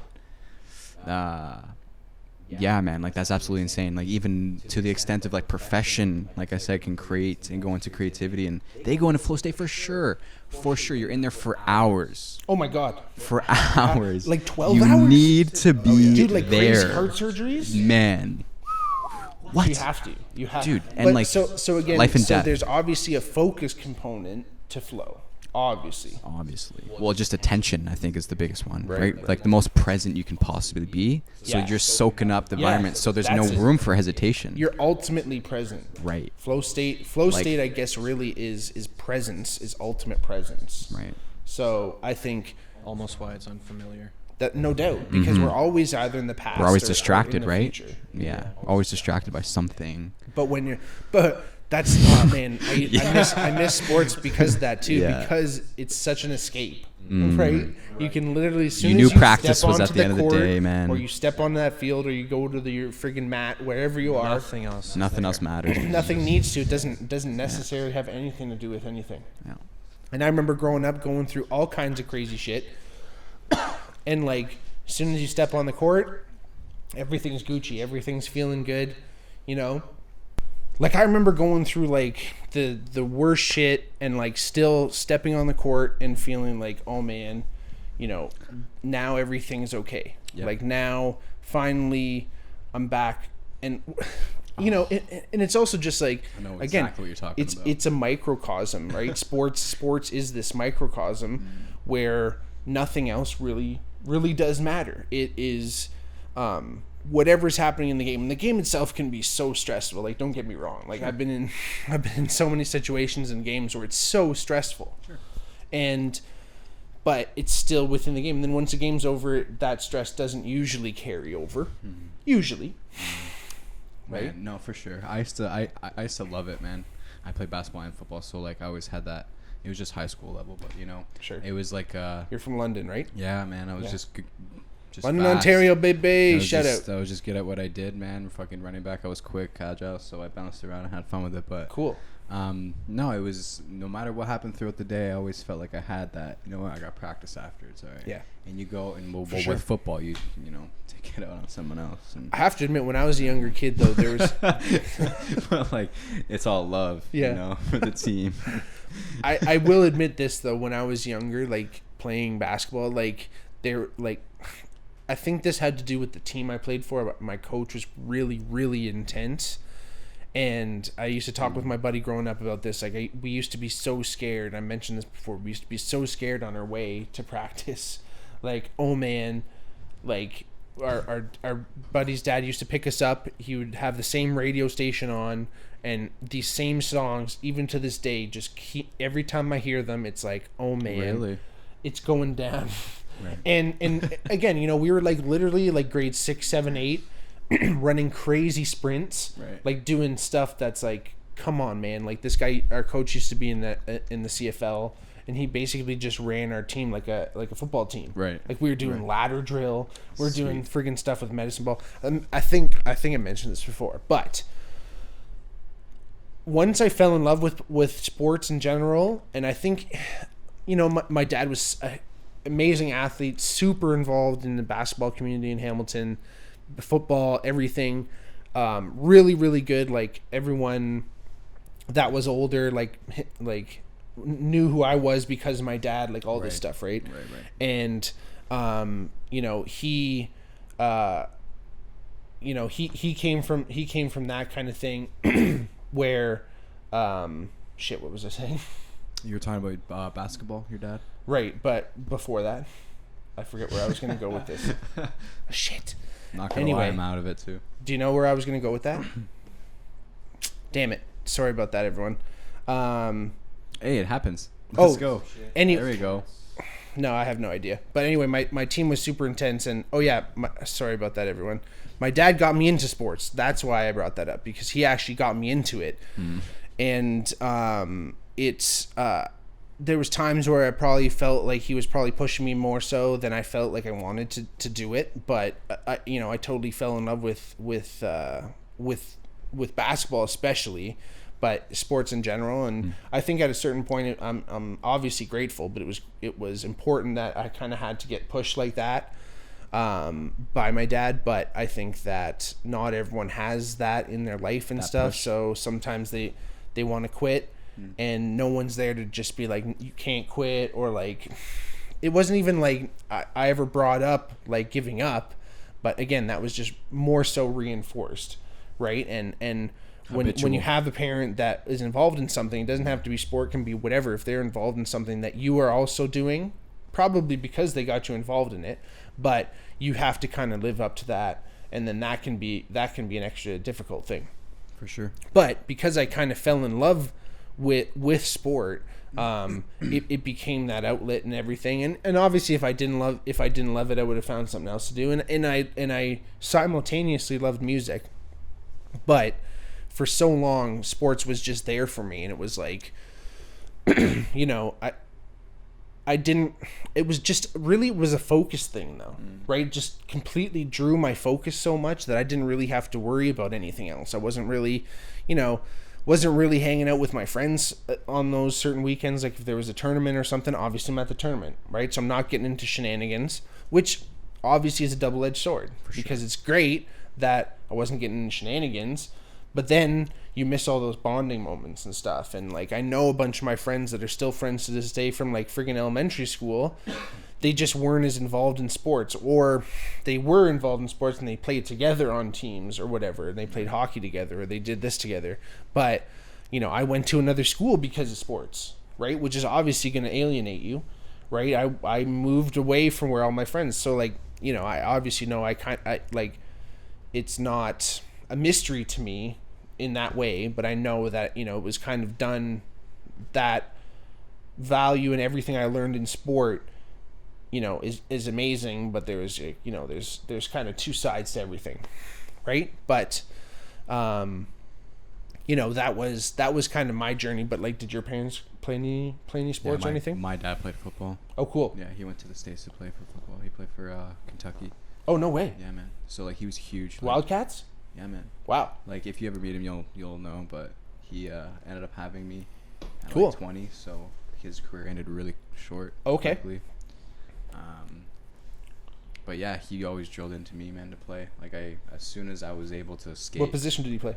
S2: yeah, man, like that's absolutely insane. Like even to the extent of like profession, like I said, can create and go into creativity, and they go into flow state for sure. You're in there for hours.
S1: Oh my God.
S2: For hours.
S1: Like 12
S2: you
S1: hours?
S2: You need to be
S1: Dude, like
S2: there.
S1: crazy heart surgeries?
S2: Man. What?
S1: You have to.
S2: Dude, and
S1: but
S2: like
S1: so again,
S2: life and death.
S1: There's obviously a focus component to flow. Obviously.
S2: Well, just attention, I think, is the biggest one, right? Like the most present you can possibly be. So you're soaking up the environment. So there's no room for hesitation.
S1: You're ultimately present.
S2: Right.
S1: Flow state, I guess, really is presence, is ultimate presence.
S2: Right.
S1: So I think
S3: almost why it's unfamiliar.
S1: That no doubt, because we're always either in the past.
S2: We're always
S1: or
S2: distracted,
S1: in the
S2: right?
S1: future.
S2: Yeah. Always distracted by something.
S1: But that's man. I miss sports because of that too. Because it's such an escape, right? You can literally as soon as you
S2: practice
S1: step
S2: was
S1: onto
S2: at the end of the day, man.
S1: or you step onto that field, or you go to your friggin' mat, wherever you are.
S3: Nothing else
S2: matters.
S1: Nothing needs to. It doesn't necessarily have anything to do with anything.
S2: Yeah.
S1: And I remember growing up, going through all kinds of crazy shit, and like as soon as you step on the court, everything's Gucci, everything's feeling good, you know. Like I remember going through like the worst shit and like still stepping on the court and feeling like, oh man, you know, now everything's okay. Yep. Like now finally I'm back, and you know, and it's also just like,
S2: I know
S1: again,
S2: exactly what you're talking about.
S1: It's a microcosm, right? Sports is this microcosm where nothing else really does matter. It is whatever's happening in the game. And the game itself can be so stressful. Like, don't get me wrong. Like, I've been in so many situations in games where it's so stressful. Sure. But it's still within the game. And then once the game's over, that stress doesn't usually carry over. Mm-hmm. Usually.
S2: Right? Man, no, for sure. I used to love it, man. I played basketball and football, so like I always had that. It was just high school level, but you know,
S1: sure.
S2: It was like
S1: you're from London, right?
S2: Yeah, man. I was just
S1: London,
S2: fast.
S1: Ontario, baby. Shout out.
S2: I was just good at what I did, man. Fucking running back. I was quick, agile, so I bounced around and had fun with it. But
S1: cool.
S2: No, it was no matter what happened throughout the day, I always felt like I had that. You know what? I got practice after. It's all right.
S1: Yeah.
S2: And you go and with football, you know, take it out on someone else. And
S1: I have to admit, when I was a younger kid, though, there was
S2: well, like it's all love, you know, for the team.
S1: I will admit this though, when I was younger, like playing basketball, like I think this had to do with the team I played for. My coach was really, really intense. And I used to talk with my buddy growing up about this. Like, we used to be so scared. I mentioned this before. We used to be so scared on our way to practice. Like, oh man, like our buddy's dad used to pick us up. He would have the same radio station on, and these same songs, even to this day, just every time I hear them, it's like, oh man,
S2: really?
S1: It's going down.
S2: Right.
S1: And again, you know, we were like literally like grade 6, 7, 8. Running crazy sprints,
S2: right.
S1: Like doing stuff that's like, come on, man. Like this guy, our coach used to be in the CFL, and he basically just ran our team like a football team.
S2: Right.
S1: Like we were doing ladder drill, we're doing friggin' stuff with medicine ball. I think I mentioned this before, but once I fell in love with sports in general, and I think, you know, my dad was an amazing athlete, super involved in the basketball community in Hamilton. Football, everything, really, really good. Like everyone that was older, like knew who I was because of my dad, like all this stuff, right?
S2: Right.
S1: And you know, he came from that kind of thing where what was I saying?
S2: You were talking about basketball, your dad?
S1: Right, but before that, I forget where I was going to go with this. Shit.
S2: Not gonna lie, I'm out of it too.
S1: Do you know where I was going to go with that? Damn it. Sorry about that, everyone.
S2: Hey, it happens. Let's go. There we go.
S1: No, I have no idea. But anyway, my team was super intense. And, sorry about that, everyone. My dad got me into sports. That's why I brought that up, because he actually got me into it. And there was times where I probably felt like he was probably pushing me more so than I felt like I wanted to do it. But I totally fell in love with basketball, especially, but sports in general. And I think at a certain point, I'm obviously grateful, but it was important that I kind of had to get pushed like that by my dad. But I think that not everyone has that in their life and stuff. Push. So sometimes they want to quit. And no one's there to just be like, you can't quit, or like, it wasn't even like I ever brought up like giving up, but again, that was just more so reinforced, right? And when you have a parent that is involved in something, it doesn't have to be sport, can be whatever. If they're involved in something that you are also doing, probably because they got you involved in it, but you have to kind of live up to that, and then that can be an extra difficult thing,
S2: for sure.
S1: But because I kind of fell in love with sport, it became that outlet and everything. And obviously if I didn't love it, I would have found something else to do. And I simultaneously loved music, but for so long sports was just there for me. And it was like, it was just really, it was a focus thing though, right? It just completely drew my focus so much that I didn't really have to worry about anything else. I wasn't really hanging out with my friends on those certain weekends. Like if there was a tournament or something, obviously I'm at the tournament, right? So I'm not getting into shenanigans, which obviously is a double-edged sword, because it's great that I wasn't getting into shenanigans, but then you miss all those bonding moments and stuff. And like, I know a bunch of my friends that are still friends to this day from like friggin' elementary school. They just weren't as involved in sports, or they were involved in sports and they played together on teams or whatever, and they played hockey together, or they did this together. But, I went to another school because of sports, right? Which is obviously going to alienate you, right? I moved away from where all my friends, so like, I obviously know it's not a mystery to me in that way, but I know that, it was kind of done, that value and everything I learned in sport, is amazing, but there's kind of two sides to everything, right? But, that was kind of my journey. But like, did your parents play any sports or anything?
S2: My dad played football.
S1: Oh, cool.
S2: Yeah, he went to the States to play for football. He played for Kentucky.
S1: Oh, no way.
S2: Yeah, man. So like, he was huge. Like,
S1: Wildcats?
S2: Yeah, man.
S1: Wow.
S2: Like, if you ever meet him, you'll know. But he ended up having me at
S1: cool.
S2: like 20, so his career ended really short.
S1: Okay.
S2: Quickly. But yeah, he always drilled into me, man, to play. Like, as soon as I was able to skate.
S1: What position did he play?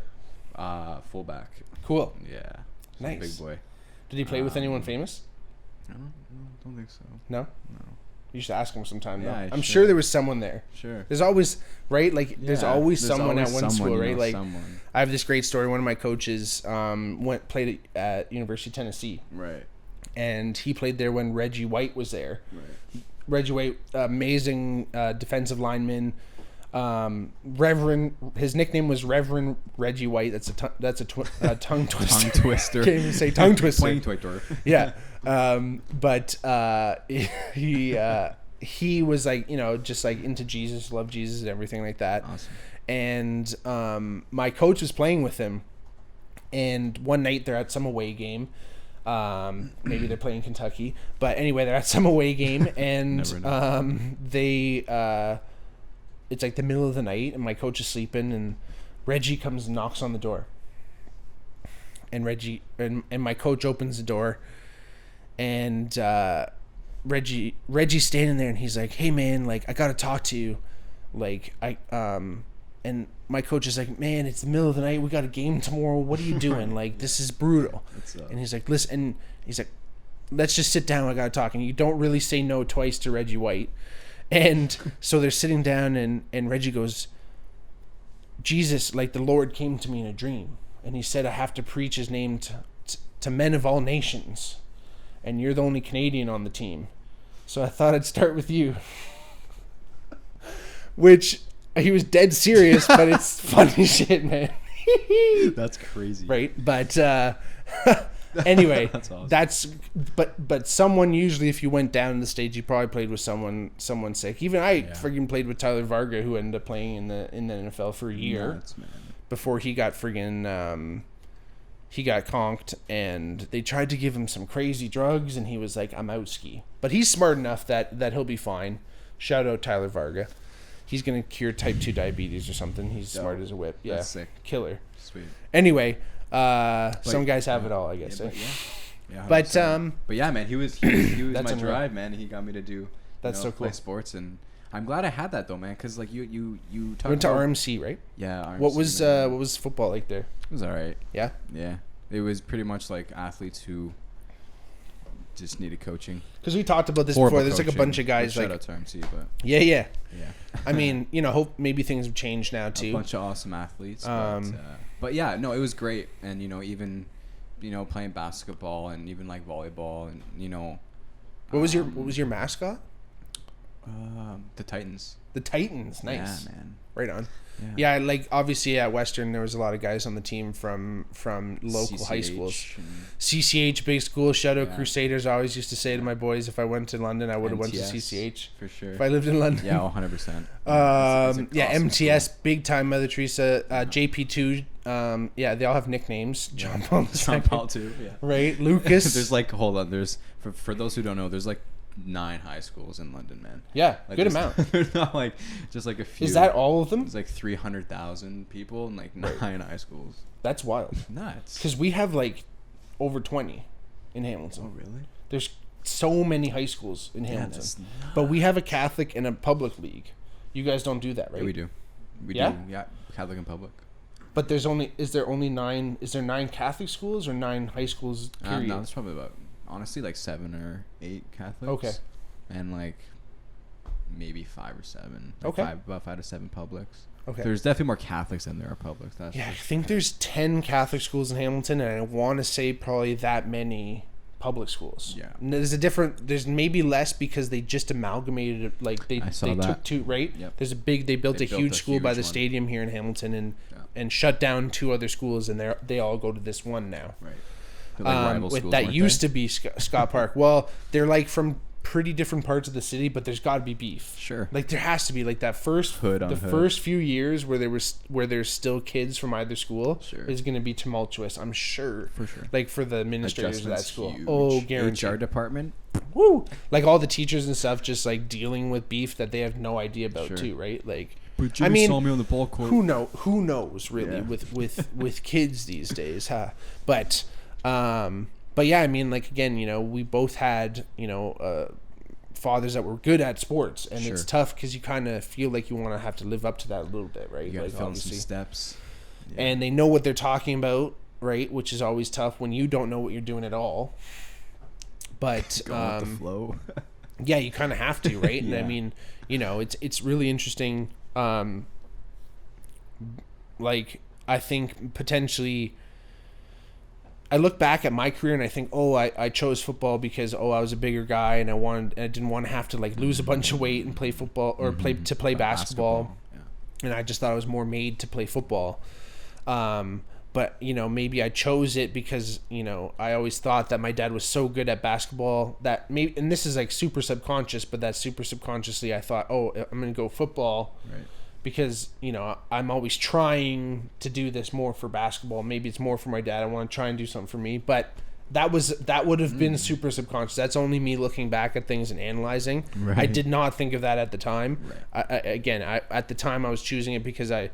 S2: Fullback.
S1: Cool.
S2: Yeah.
S1: Nice.
S2: Big boy.
S1: Did he play with anyone famous?
S2: I don't think so.
S1: No?
S2: No.
S1: You should ask him sometime.
S2: Yeah,
S1: I'm sure there was someone there.
S2: Sure.
S1: There's always, right? Like, there's always someone at one school, right? Like,
S2: someone.
S1: I have this great story. One of my coaches played at University of Tennessee.
S2: Right.
S1: And he played there when Reggie White was there.
S2: Right.
S1: Reggie White, amazing defensive lineman. His nickname was Reverend Reggie White. That's a tongue twister.
S2: Tongue twister.
S1: Can't even say tongue twister.
S2: Playing twister.
S1: Yeah. But he was like, just like into Jesus, loved Jesus and everything like that.
S2: Awesome.
S1: And my coach was playing with him, and one night they're at some away game. Maybe they're playing Kentucky, but anyway, they're at some away game, and it's like the middle of the night, and my coach is sleeping, and Reggie comes and knocks on the door, and my coach opens the door, and Reggie's standing there, and he's like, "Hey man, like, I gotta talk to you, like, and my coach is like, "Man, it's the middle of the night. We got a game tomorrow. What are you doing? Like, this is brutal." And he's like, "Listen," and he's like, "Let's just sit down. I got to talk." And you don't really say no twice to Reggie White. And so they're sitting down, and Reggie goes, "Jesus, like, the Lord came to me in a dream. And he said, I have to preach his name to men of all nations. And you're the only Canadian on the team. So I thought I'd start with you. Which, he was dead serious, but it's funny shit, man.
S2: That's crazy.
S1: Right? But, anyway,
S2: That's awesome.
S1: But someone, usually if you went down the stage, you probably played with someone sick. Even I friggin' played with Tyler Varga, who ended up playing in the NFL for a year.
S2: Nuts, man.
S1: Before he got he got conked, and they tried to give him some crazy drugs, and he was like, I'm out ski. But he's smart enough that he'll be fine. Shout out Tyler Varga. He's going to cure type 2 diabetes or something. He's smart as a whip. Yeah.
S2: That's sick.
S1: Killer.
S2: Sweet.
S1: Anyway, some guys have it all, I guess.
S2: Yeah,
S1: But
S2: yeah, man, he was
S1: That's
S2: my
S1: unreal.
S2: drive, man. He got me to do
S1: That's so cool.
S2: play sports, and I'm glad I had that though, man, because like you talked
S1: went to
S2: about,
S1: RMC, right?
S2: Yeah. RMC,
S1: What
S2: man.
S1: was football like there?
S2: It was all right.
S1: Yeah.
S2: Yeah, it was pretty much like athletes who just needed coaching.
S1: Because we talked about this
S2: Horrible
S1: before. There's like a
S2: coaching.
S1: bunch of guys
S2: Shout
S1: like
S2: out to RMC, but
S1: yeah.
S2: yeah.
S1: I mean, hope maybe things have changed now too.
S2: A bunch of awesome athletes. But yeah, no, it was great, and even playing basketball and even like volleyball, and
S1: What was your mascot?
S2: the Titans.
S1: The Titans. Nice.
S2: Yeah, man.
S1: Right on.
S2: Yeah.
S1: Yeah, like obviously at Western there was a lot of guys on the team from local high schools. CCH, big school. Shout out Crusaders. I always used to say to my boys, if I went to London, I would have went to CCH
S2: for sure.
S1: if I lived in London.
S2: Yeah, 100%.
S1: MTS, school. Big time Mother Teresa. JP2. They all have nicknames. John Paul II.
S2: John Paul II. Yeah.
S1: Right, Lucas.
S2: There's like there's for those who don't know, there's like 9 high schools in London, man.
S1: Yeah,
S2: like
S1: good amount.
S2: There's not like just like a few.
S1: Is that all of them?
S2: There's like 300,000 people in like 9 high schools.
S1: That's wild.
S2: Nuts.
S1: Because we have like over 20 in Hamilton.
S2: Oh, really?
S1: There's so many high schools in Hamilton. But we have a Catholic and a public league. You guys don't do that, right?
S2: Yeah, we do. We do. Yeah, Catholic and public.
S1: But is there 9 Catholic schools or 9 high schools, period?
S2: No, there's probably honestly like 7 or 8 Catholics.
S1: Okay.
S2: And like maybe 5 or 7. Like
S1: okay.
S2: About 5 to 7 publics. Okay. There's definitely more Catholics than there are publics. I
S1: think there's 10 Catholic schools in Hamilton, and I want to say probably that many public schools.
S2: Yeah.
S1: And there's maybe less because they just amalgamated it. Like they took 2, right?
S2: Yep.
S1: They built a huge school by the stadium here in Hamilton and shut down 2 other schools, and they all go to this one now.
S2: Right. Like
S1: that used to be Scott Park. Well, they're like from pretty different parts of the city, but there's got to be beef.
S2: Sure.
S1: Like there has to be like that first first few years where there's still kids from either school is going to be tumultuous. I'm sure. For sure. Like for the administrators of that school.
S2: Huge.
S1: Oh, guaranteed.
S2: HR department.
S1: Woo! Like all the teachers and stuff, just like dealing with beef that they have no idea about too, right? Like.
S2: But Jimmy saw me on the ball court.
S1: Who knows really with kids these days, huh? But yeah, I mean, like again, we both had fathers that were good at sports, and it's tough because you kind of feel like you want to have to live up to that a little bit, right?
S2: You got to
S1: like,
S2: fill in some steps,
S1: and they know what they're talking about, right? Which is always tough when you don't know what you're doing at all. But
S2: going with the flow.
S1: Yeah, you kind of have to, right? And I mean, it's really interesting. Like I think potentially I look back at my career and I think, I chose football because I was a bigger guy and I didn't want to have to like lose a bunch of weight and play football or play basketball. Yeah. And I just thought I was more made to play football. But maybe I chose it because I always thought that my dad was so good at basketball that maybe, and this is like super subconscious, but that super subconsciously I thought, I'm gonna go football, right? Because I'm always trying to do this more for basketball. Maybe it's more for my dad. I want to try and do something for me, but that would have been super subconscious. That's only me looking back at things and analyzing. Right. I did not think of that at the time. Right. At the time I was choosing it because I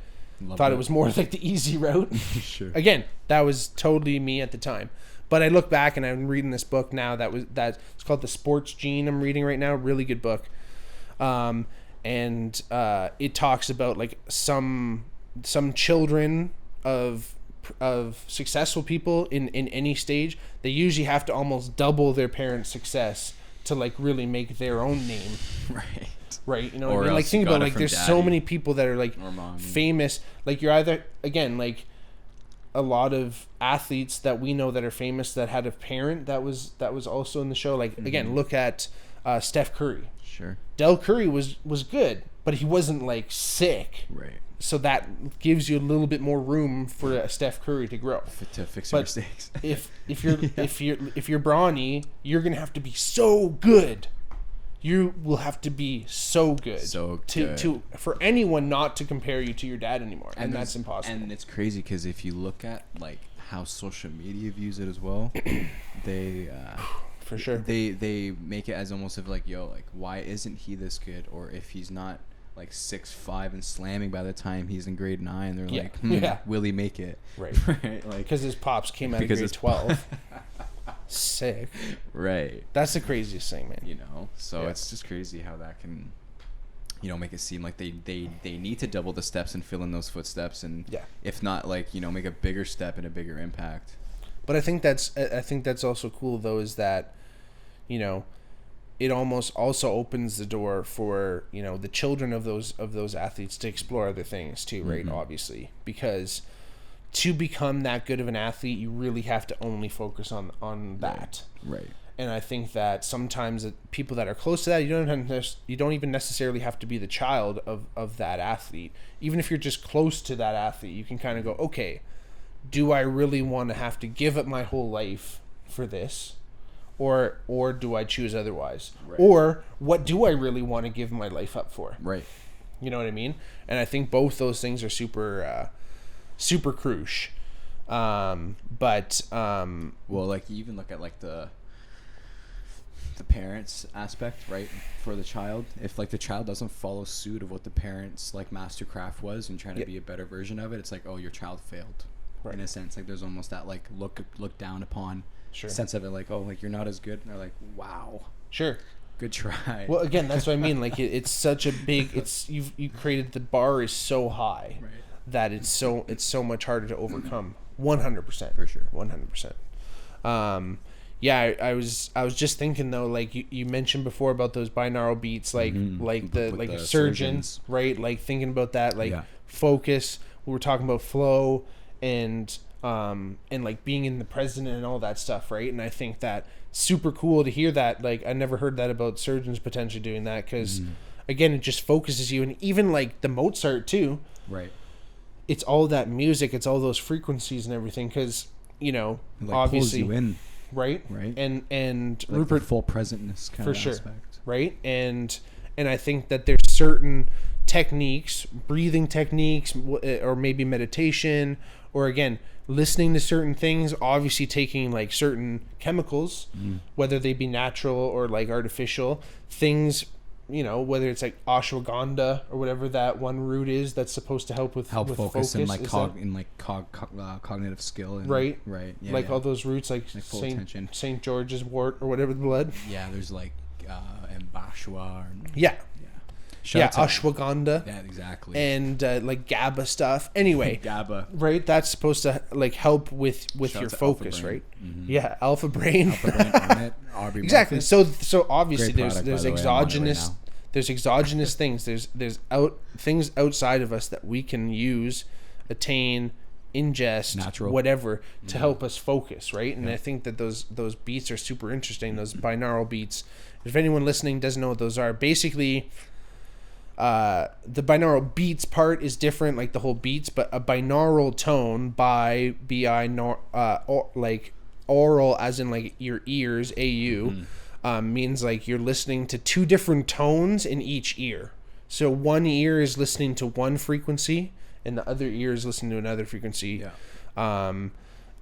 S1: thought it was more like the easy route.
S2: Sure.
S1: Again, that was totally me at the time. But I look back and I'm reading this book now it's called The Sports Gene. I'm reading right now. Really good book. And it talks about like some children of successful people in any stage. They usually have to almost double their parents' success to like really make their own name. Right. You know what I mean? Like think about like there's so many people that are like famous. Like you're either again like a lot of athletes that we know that are famous that had a parent that was also in the show. Like again, look at Steph Curry.
S2: Sure.
S1: Del Curry was good, but he wasn't like sick.
S2: Right.
S1: So that gives you a little bit more room for Steph Curry to grow.
S2: To fix your mistakes.
S1: if you're Bronny, you're gonna have to be so good. You will have to be so good. To for anyone not to compare you to your dad anymore, and that's impossible.
S2: And it's crazy because if you look at like how social media views it as well, they
S1: for sure
S2: they make it as almost of like, yo, like why isn't he this good? Or if he's not like 6'5" and slamming by the time he's in grade 9, they're like, will he make it?
S1: Right.
S2: Right. Like
S1: because his pops came out of grade 12. Sick.
S2: Right.
S1: That's the craziest thing, man.
S2: You know, so it's just crazy how that can, you know, make it seem like they need to double the steps and fill in those footsteps, and if not, like, you know, make a bigger step and a bigger impact.
S1: But I think that's also cool though, is that, you know, it almost also opens the door for, you know, the children of those athletes to explore other things too, right? Mm-hmm. Obviously, because to become that good of an athlete, you really have to only focus on that.
S2: Right.
S1: And I think that sometimes people that are close to that, you don't even necessarily have to be the child of that athlete. Even if you're just close to that athlete, you can kind of go, okay, do I really want to have to give up my whole life for this? Or do I choose otherwise? Right. Or what do I really want to give my life up for?
S2: Right.
S1: You know what I mean? And I think both those things are super crucial.
S2: Well, like you even look at like the parents aspect, right, for the child. If like the child doesn't follow suit of what the parents like mastercraft was and trying to be a better version of it, it's like, oh, your child failed. Right. In a sense, like there's almost that like look down upon sense of it, like, oh, like you're not as good, and they're like, wow, good try.
S1: Well, again, that's what I mean. Like it's such a big, you created, the bar is so high that it's so much harder to overcome. 100%
S2: for sure.
S1: 100%. Yeah, I was just thinking though, like you mentioned before about those binaural beats, like the surgeons, right? Like thinking about that, like focus. We were talking about flow and like being in the present and all that stuff, right? And I think that super cool to hear that. Like I never heard that about surgeons potentially doing that, because again, it just focuses you. And even like the Mozart too,
S2: right?
S1: It's all that music, it's all those frequencies and everything, because, you know,
S2: like
S1: obviously
S2: pulls you in.
S1: Right.
S2: And like
S1: Rupert,
S2: full presentness kind
S1: for
S2: of
S1: sure
S2: aspect.
S1: Right. And I think that there's certain techniques, breathing techniques, or maybe meditation, or again listening to certain things, obviously taking like certain chemicals, whether they be natural or like artificial things, you know, whether it's like ashwagandha or whatever that one root is that's supposed to help focus
S2: and like cognitive skill, and
S1: right,
S2: yeah,
S1: like all those roots, like Saint George's wort or whatever, the blood.
S2: Yeah, there's like Mbashwa.
S1: Ashwagandha.
S2: Yeah, exactly.
S1: And like GABA stuff. Anyway,
S2: GABA.
S1: Right, that's supposed to like help with your focus, right? Mm-hmm. Yeah, Alpha Brain. Exactly. So obviously there's exogenous there's exogenous things. There's things outside of us that we can use, attain, ingest, natural, whatever, to help us focus, right? And I think that those beats are super interesting. Those binaural beats. If anyone listening doesn't know what those are, basically the binaural beats part is different, like the whole beats, but a binaural tone, like oral as in like your ears, AU, means like you're listening to two different tones in each ear. So one ear is listening to one frequency and the other ear is listening to another frequency. And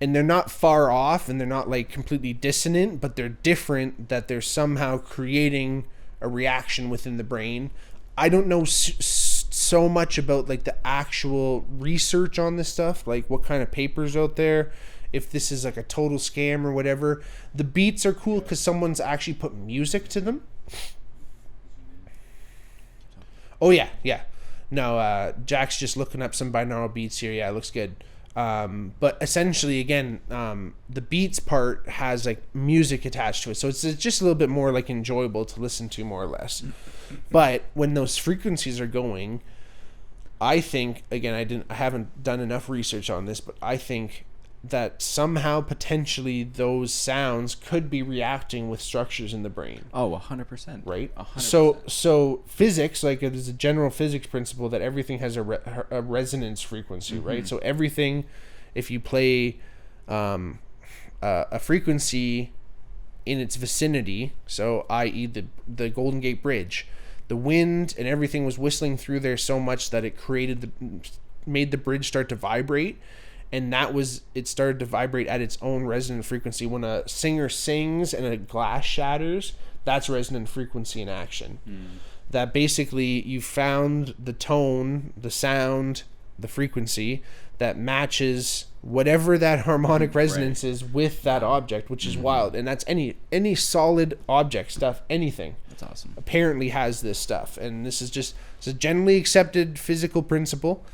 S1: they're not far off and they're not like completely dissonant, but they're different, that they're somehow creating a reaction within the brain. I don't know so much about like the actual research on this stuff, like what kind of papers out there, if this is like a total scam or whatever. The beats are cool because someone's actually put music to them. Oh yeah. No, Jack's just looking up some binaural beats here. Yeah, it looks good. But essentially, again, the beats part has like music attached to it, so it's just a little bit more like enjoyable to listen to, more or less. But when those frequencies are going, I think, again, I haven't done enough research on this, but I think that somehow potentially those sounds could be reacting with structures in the brain.
S2: Oh, 100%.
S1: Right?
S2: 100%.
S1: So physics, like there's a general physics principle that everything has a resonance frequency, right? So everything, if you play a frequency in its vicinity, so i.e. the Golden Gate Bridge, the wind and everything was whistling through there so much that it made the bridge start to vibrate. And it started to vibrate at its own resonant frequency. When a singer sings and a glass shatters, that's resonant frequency in action. That basically you found the tone, the sound, the frequency that matches whatever that harmonic resonance is with that object, which is wild. And that's any solid object stuff, anything.
S2: That's awesome.
S1: Apparently has this stuff. And it's a generally accepted physical principle.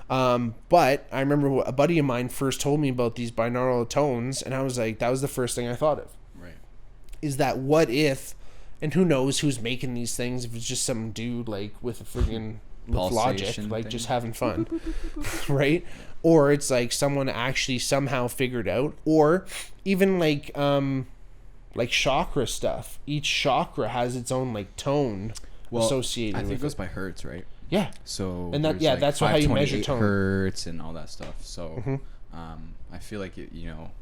S1: But I remember a buddy of mine first told me about these binaural tones, and I was like, that was the first thing I thought of.
S2: Right.
S1: Is that what if, and who knows who's making these things, if it's just some dude like with a friggin' Logic, like just having fun, right? Or it's like someone actually somehow figured out, or even like chakra stuff. Each chakra has its own like tone associated with it.
S2: I think it goes by hertz, right?
S1: Yeah.
S2: So
S1: and that's how you measure tone.
S2: Hertz and all that stuff. So I feel like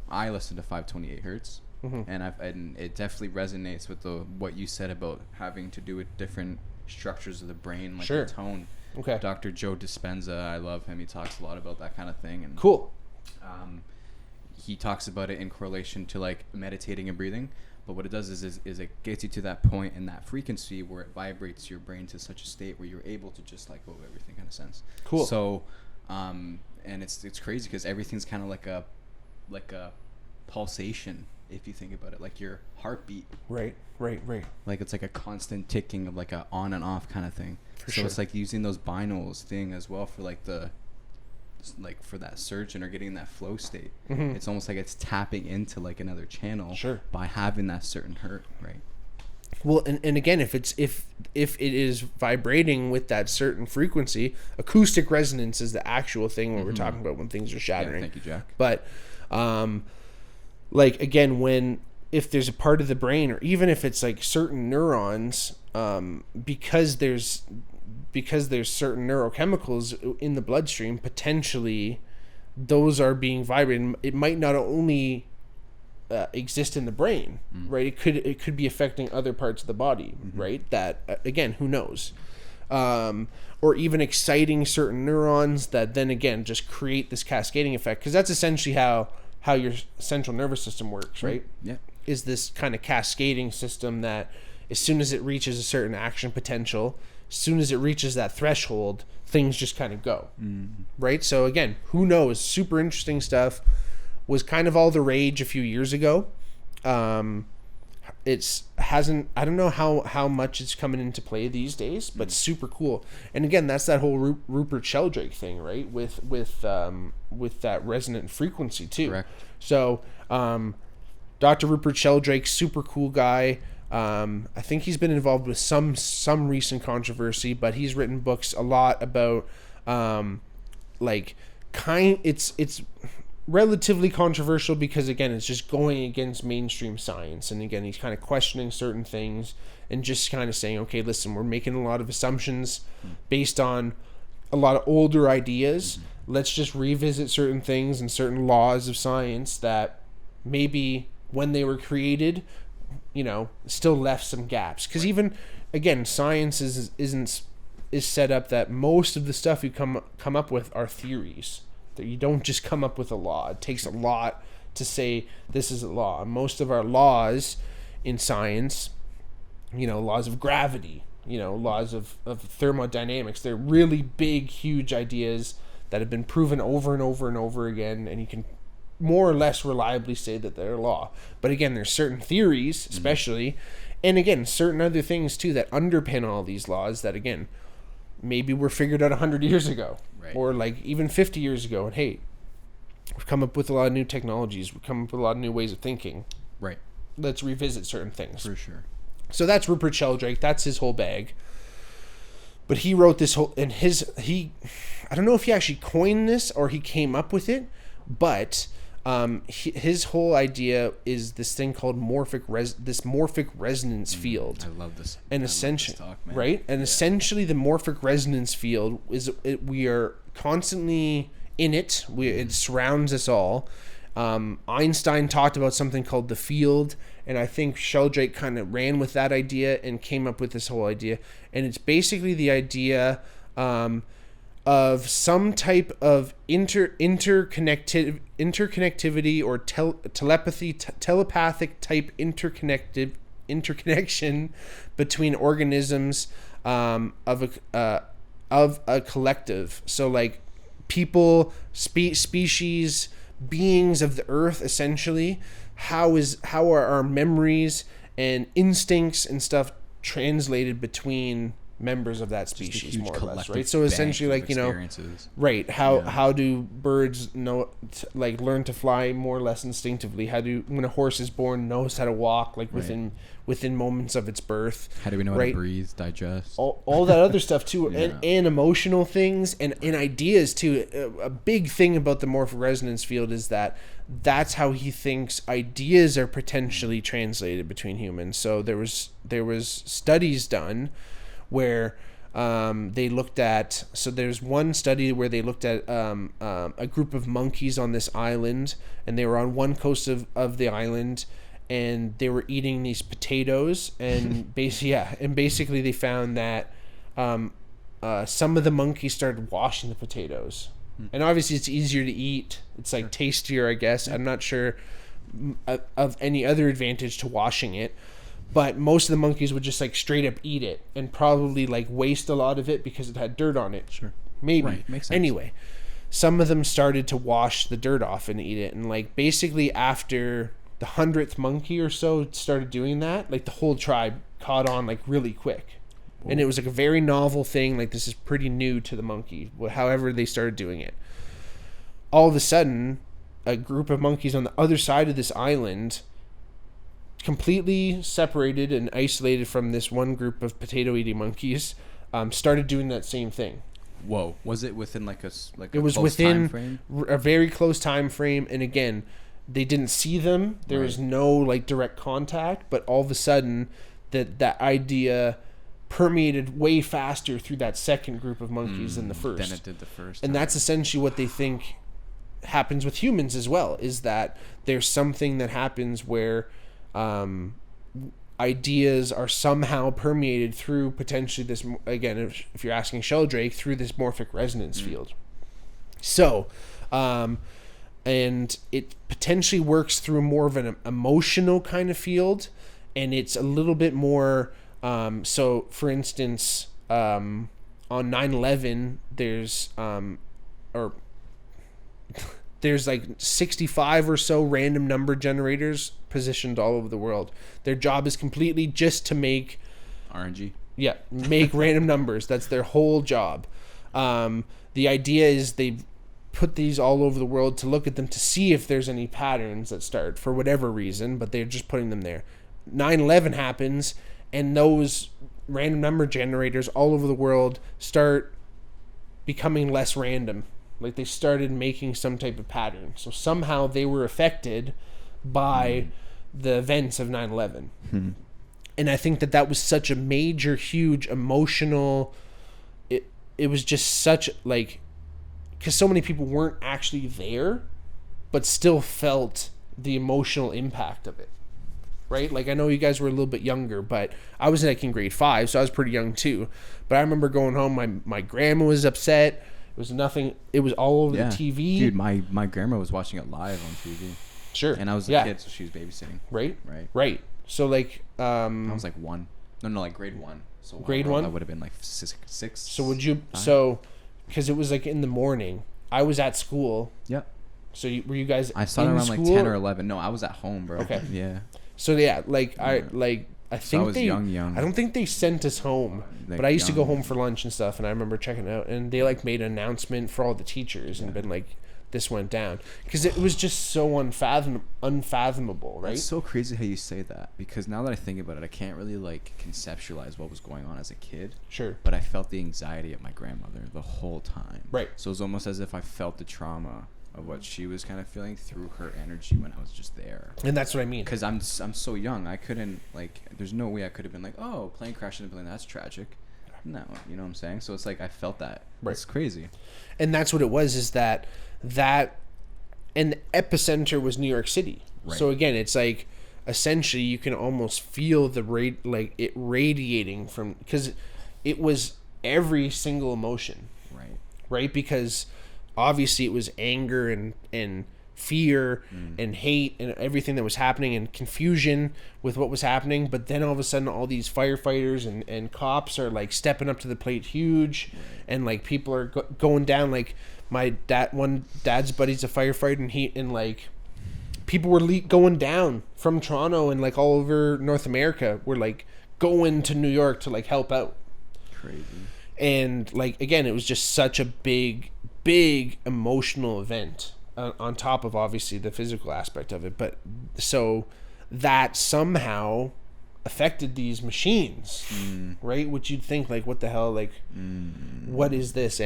S2: I listen to 528 hertz, and it definitely resonates with what you said about having to do with different structures of the brain, like the tone.
S1: Okay.
S2: Dr. Joe Dispenza, I love him. He talks a lot about that kind of thing. And
S1: cool.
S2: He talks about it in correlation to like meditating and breathing. But what it does is it gets you to that point in that frequency where it vibrates your brain to such a state where you're able to just like go everything kind of sense. Cool. So, and it's crazy because everything's kind of like a pulsation if you think about it, like your heartbeat. Right. Like it's like a constant ticking of like a on and off kind of thing. So it's like using those binaural thing as well for like for that surgeon or getting that flow state. It's almost like it's tapping into like another channel by having that certain hertz, right?
S1: Well, and again, if it is vibrating with that certain frequency, acoustic resonance is the actual thing what we're talking about when things are shattering.
S2: Yeah, thank you, Jack.
S1: But like again, if there's a part of the brain, or even if it's like certain neurons, because there's certain neurochemicals in the bloodstream, potentially those are being vibrated. It might not only exist in the brain, right? It could be affecting other parts of the body, right? That again, who knows? Or even exciting certain neurons that then again just create this cascading effect, because that's essentially how your central nervous system works, right?
S2: Yeah.
S1: Is this kind of cascading system that as soon as it reaches a certain action potential, as soon as it reaches that threshold, things just kind of go, right? So again, who knows? Super interesting stuff. Was kind of all the rage a few years ago. I don't know how much it's coming into play these days, but super cool. And again, that's that whole Rupert Sheldrake thing, right? With that resonant frequency too.
S2: Correct.
S1: So, Dr. Rupert Sheldrake, super cool guy. I think he's been involved with some recent controversy, but he's written books a lot about it's relatively controversial because again it's just going against mainstream science, and again he's kind of questioning certain things and just kind of saying, okay, listen, we're making a lot of assumptions based on a lot of older ideas. Let's just revisit certain things and certain laws of science that maybe when they were created, still left some gaps. Because even again, science is set up that most of the stuff you come up with are theories. That you don't just come up with a law. It takes a lot to say this is a law. Most of our laws in science, laws of gravity, laws of thermodynamics, they're really big, huge ideas that have been proven over and over and over again, and you can more or less reliably say that they're law. But again, there's certain theories, especially, and again, certain other things too that underpin all these laws that, again, maybe were figured out 100 years ago. Right. Or like even 50 years ago, and hey, we've come up with a lot of new technologies. We've come up with a lot of new ways of thinking.
S2: Right.
S1: Let's revisit certain things.
S2: For sure.
S1: So that's Rupert Sheldrake. That's his whole bag. But he wrote this whole, and I don't know if he actually coined this or he came up with it, but his whole idea is this thing called morphic resonance field.
S2: I love this.
S1: And essentially, right? And essentially, the morphic resonance field we are constantly in it. It surrounds us all. Einstein talked about something called the field, and I think Sheldrake kind of ran with that idea and came up with this whole idea. And it's basically the idea of some type of interconnectivity or telepathic type interconnection between organisms of a collective. So like people, species, beings of the earth, essentially. How are our memories and instincts and stuff translated between members of that species, more or less, right? So essentially, like, you know, right, how do birds learn to fly more or less instinctively? When a horse is born, knows how to walk, like, within moments of its birth?
S2: How do we know how to breathe, digest,
S1: all that other stuff too? And emotional things and ideas too. A big thing about the morphic resonance field is that's how he thinks ideas are potentially translated between humans. So there was studies done where they looked at, so there's one study where they looked at a group of monkeys on this island, and they were on one coast of the island, and they were eating these potatoes, and basically they found that some of the monkeys started washing the potatoes. And obviously it's easier to eat, it's like tastier, I guess. I'm not sure of any other advantage to washing it. But most of the monkeys would just like straight up eat it and probably like waste a lot of it because it had dirt on it.
S2: Sure.
S1: Maybe.
S2: Right. Makes sense.
S1: Anyway, some of them started to wash the dirt off and eat it. And like basically after the 100th monkey or so started doing that, like the whole tribe caught on like really quick. Whoa. And it was like a very novel thing. Like this is pretty new to the monkey. However they started doing it. All of a sudden, a group of monkeys on the other side of this island, completely separated and isolated from this one group of potato-eating monkeys, started doing that same thing.
S2: Whoa! Was it within
S1: it was within time frame? A very close time frame, and again, they didn't see them. There was no like direct contact, but all of a sudden, that idea permeated way faster through that second group of monkeys than the first.
S2: Than it did the first.
S1: And that's essentially what they think happens with humans as well. Is that there's something that happens where ideas are somehow permeated through potentially this, again, if you're asking Sheldrake, through this morphic resonance field. So, and it potentially works through more of an emotional kind of field, and it's a little bit more, so for instance, on 9/11, there's like 65 or so random number generators positioned all over the world. Their job is completely just to make
S2: RNG.
S1: Yeah, make random numbers. That's their whole job. The idea is they put these all over the world to look at them to see if there's any patterns that start for whatever reason, but they're just putting them there. 9/11 happens, and those random number generators all over the world start becoming less random. Like they started making some type of pattern. So somehow they were affected by the events of 9/11. And I think that was such a major, huge emotional, it was just such like, because so many people weren't actually there, but still felt the emotional impact of it. Right? Like I know you guys were a little bit younger, but I was like in grade 5, so I was pretty young too. But I remember going home, my grandma was upset. It was nothing. It was all over the TV.
S2: Dude, my grandma was watching it live on TV.
S1: Sure.
S2: And I was a kid, so she was babysitting.
S1: Right. So like, I
S2: was like 1. No, like grade 1. So
S1: grade 1.
S2: I would have been like 6.
S1: So would you? 5? So, because it was like in the morning. I was at school.
S2: Yep.
S1: So were you guys?
S2: I started around like 10 or 11. No, I was at home, bro.
S1: Okay.
S2: Yeah.
S1: So yeah, like I think
S2: so I was young.
S1: I don't think they sent us home, like, but I used to go home for lunch and stuff, and I remember checking it out, and they like made an announcement for all the teachers and been like, this went down, because it was just so unfathomable, right?
S2: It's so crazy how you say that, because now that I think about it, I can't really like conceptualize what was going on as a kid.
S1: Sure.
S2: But I felt the anxiety of my grandmother the whole time.
S1: Right.
S2: So it was almost as if I felt the trauma of what she was kind of feeling through her energy when I was just there.
S1: And that's what I mean.
S2: Because I'm so young. I couldn't, like, there's no way I could have been like, oh, plane crashed in a building, that's tragic. No, you know what I'm saying? So it's like I felt that.
S1: Right.
S2: It's crazy.
S1: And that's what it was, is that and the epicenter was New York City.
S2: Right.
S1: So again, it's like essentially you can almost feel like it radiating from, because it was every single emotion. Right? Because obviously it was anger and fear and hate and everything that was happening and confusion with what was happening. But then all of a sudden all these firefighters and cops are like stepping up to the plate huge. Right. And like people are going down. Like my dad's buddy's a firefighter, and like people were going down from Toronto and like all over North America were like going to New York to like help out.
S2: Crazy. And
S1: like, again, it was just such a big emotional event on top of obviously the physical aspect of it. But so that somehow affected these machines, right? Which you'd think like, what the hell, like, what is this?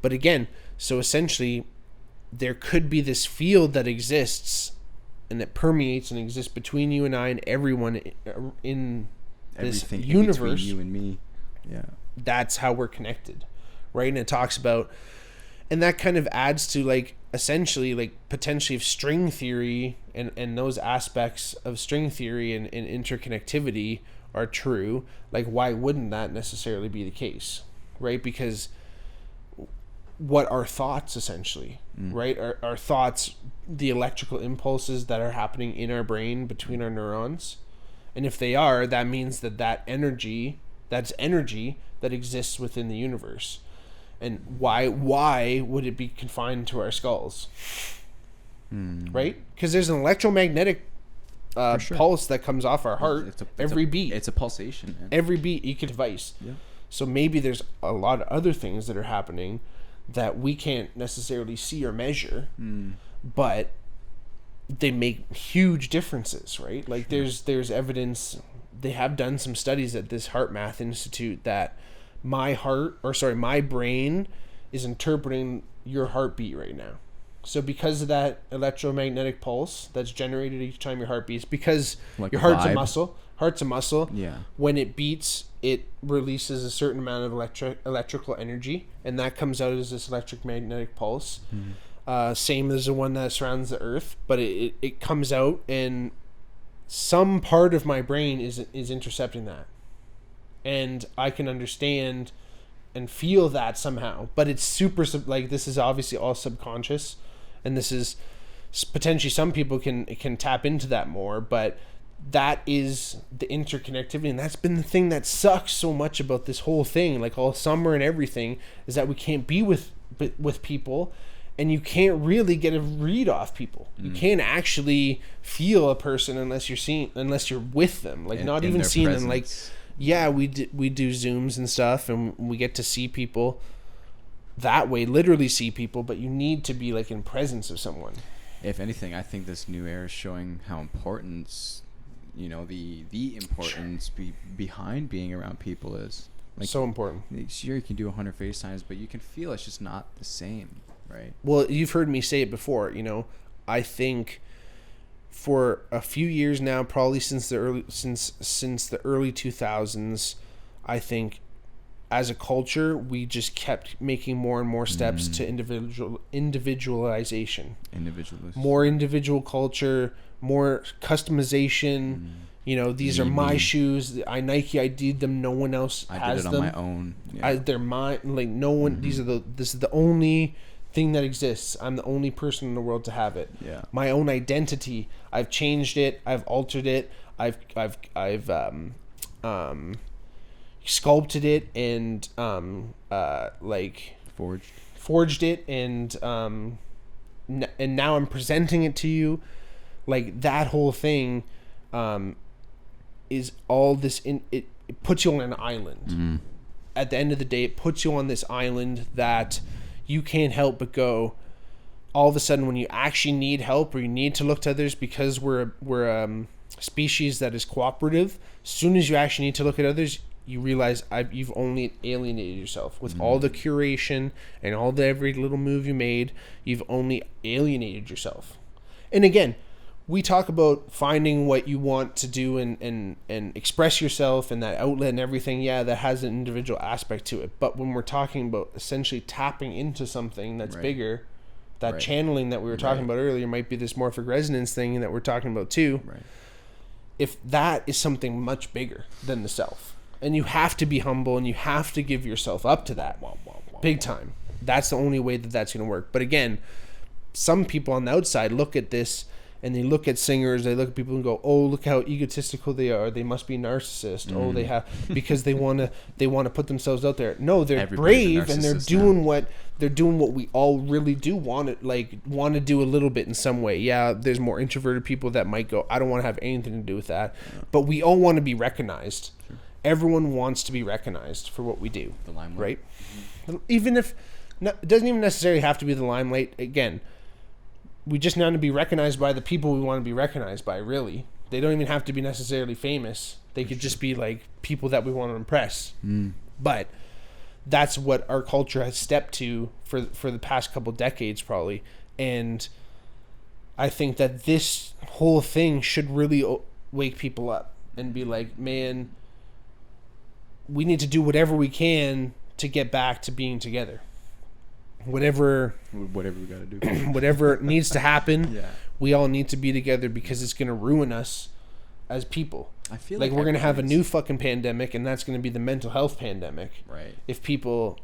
S1: But again, so essentially there could be this field that exists and that permeates and exists between you and I and everyone in this universe.
S2: Between you and me. Yeah.
S1: That's how we're connected, right? And it talks about, and that kind of adds to like essentially like potentially if string theory and those aspects of string theory and interconnectivity are true, like why wouldn't that necessarily be the case, right? Because what are thoughts essentially, right? Our thoughts, the electrical impulses that are happening in our brain between our neurons, and if they are, that means that's energy that exists within the universe. And why would it be confined to our skulls? Right? Because there's an electromagnetic pulse that comes off our heart every beat.
S2: It's a pulsation, man.
S1: Every beat you could device. Yeah. So maybe there's a lot of other things that are happening that we can't necessarily see or measure, but they make huge differences, right? Like there's evidence. They have done some studies at this Heart Math Institute that my brain is interpreting your heartbeat right now. So because of that electromagnetic pulse that's generated each time your heart beats, because like your heart's a muscle. Yeah. When it beats, it releases a certain amount of electrical energy, and that comes out as this electromagnetic pulse. Same as the one that surrounds the Earth, but it comes out, and some part of my brain is intercepting that, and I can understand and feel that somehow. But it's super like, this is obviously all subconscious, and this is potentially some people can tap into that more, but that is the interconnectivity. And that's been the thing that sucks so much about this whole thing, like all summer and everything, is that we can't be with people, and you can't really get a read off people. You can't actually feel a person unless you're with them, like not even seeing them. Like, yeah, we do Zooms and stuff, and we get to see people that way, literally see people, but you need to be like in presence of someone.
S2: If anything, I think this new era is showing how important, the importance behind being around people is. Like,
S1: so important.
S2: Sure, you can do 100 FaceTimes, but you can feel it's just not the same, right?
S1: Well, you've heard me say it before. I think for a few years now, probably since the early 2000s, I think as a culture we just kept making more and more steps to individualization. More individual culture, more customization. These are my shoes. I Nike ID'd them. No one else has them.
S2: I did it on my own. Yeah.
S1: They're mine. Like no one. This is the only thing that exists. I'm the only person in the world to have it.
S2: Yeah.
S1: My own identity. I've changed it. I've altered it. I've sculpted it and forged it, and now I'm presenting it to you. Like that whole thing is all this it puts you on an island. At the end of the day, it puts you on this island that you can't help but go. All of a sudden, when you actually need help or you need to look to others, because we're a species that is cooperative, as soon as you actually need to look at others, you realize you've only alienated yourself with all the curation and all the every little move you made. You've only alienated yourself. And again, we talk about finding what you want to do and express yourself and that outlet and everything. Yeah, that has an individual aspect to it. But when we're talking about essentially tapping into something that's bigger, that channeling that we were talking about earlier might be this morphic resonance thing that we're talking about too.
S2: Right.
S1: If that is something much bigger than the self, and you have to be humble and you have to give yourself up to that big time. That's the only way that that's going to work. But again, some people on the outside look at this and they look at singers, they look at people and go, "Oh, look how egotistical they are. They must be narcissist." Oh, they have, because they want to put themselves out there. No, they're brave and they're doing what we all really do want to do a little bit in some way. Yeah, there's more introverted people that might go, "I don't want to have anything to do with that." Yeah. But we all want to be recognized. Sure. Everyone wants to be recognized for what we do.
S2: The limelight.
S1: Right? Mm-hmm. Even if it doesn't even necessarily have to be the limelight. Again, we just want to be recognized by the people we want to be recognized by, really. They don't even have to be necessarily famous. They could just be like people that we want to impress. But that's what our culture has stepped to for the past couple decades probably. And I think that this whole thing should really wake people up and be like, man, we need to do whatever we can to get back to being together. Whatever
S2: we got to do.
S1: Whatever needs to happen, we all need to be together because it's going to ruin us as people.
S2: I feel
S1: like we're going to have a new fucking pandemic, and that's going to be the mental health pandemic.
S2: Right.
S1: If people,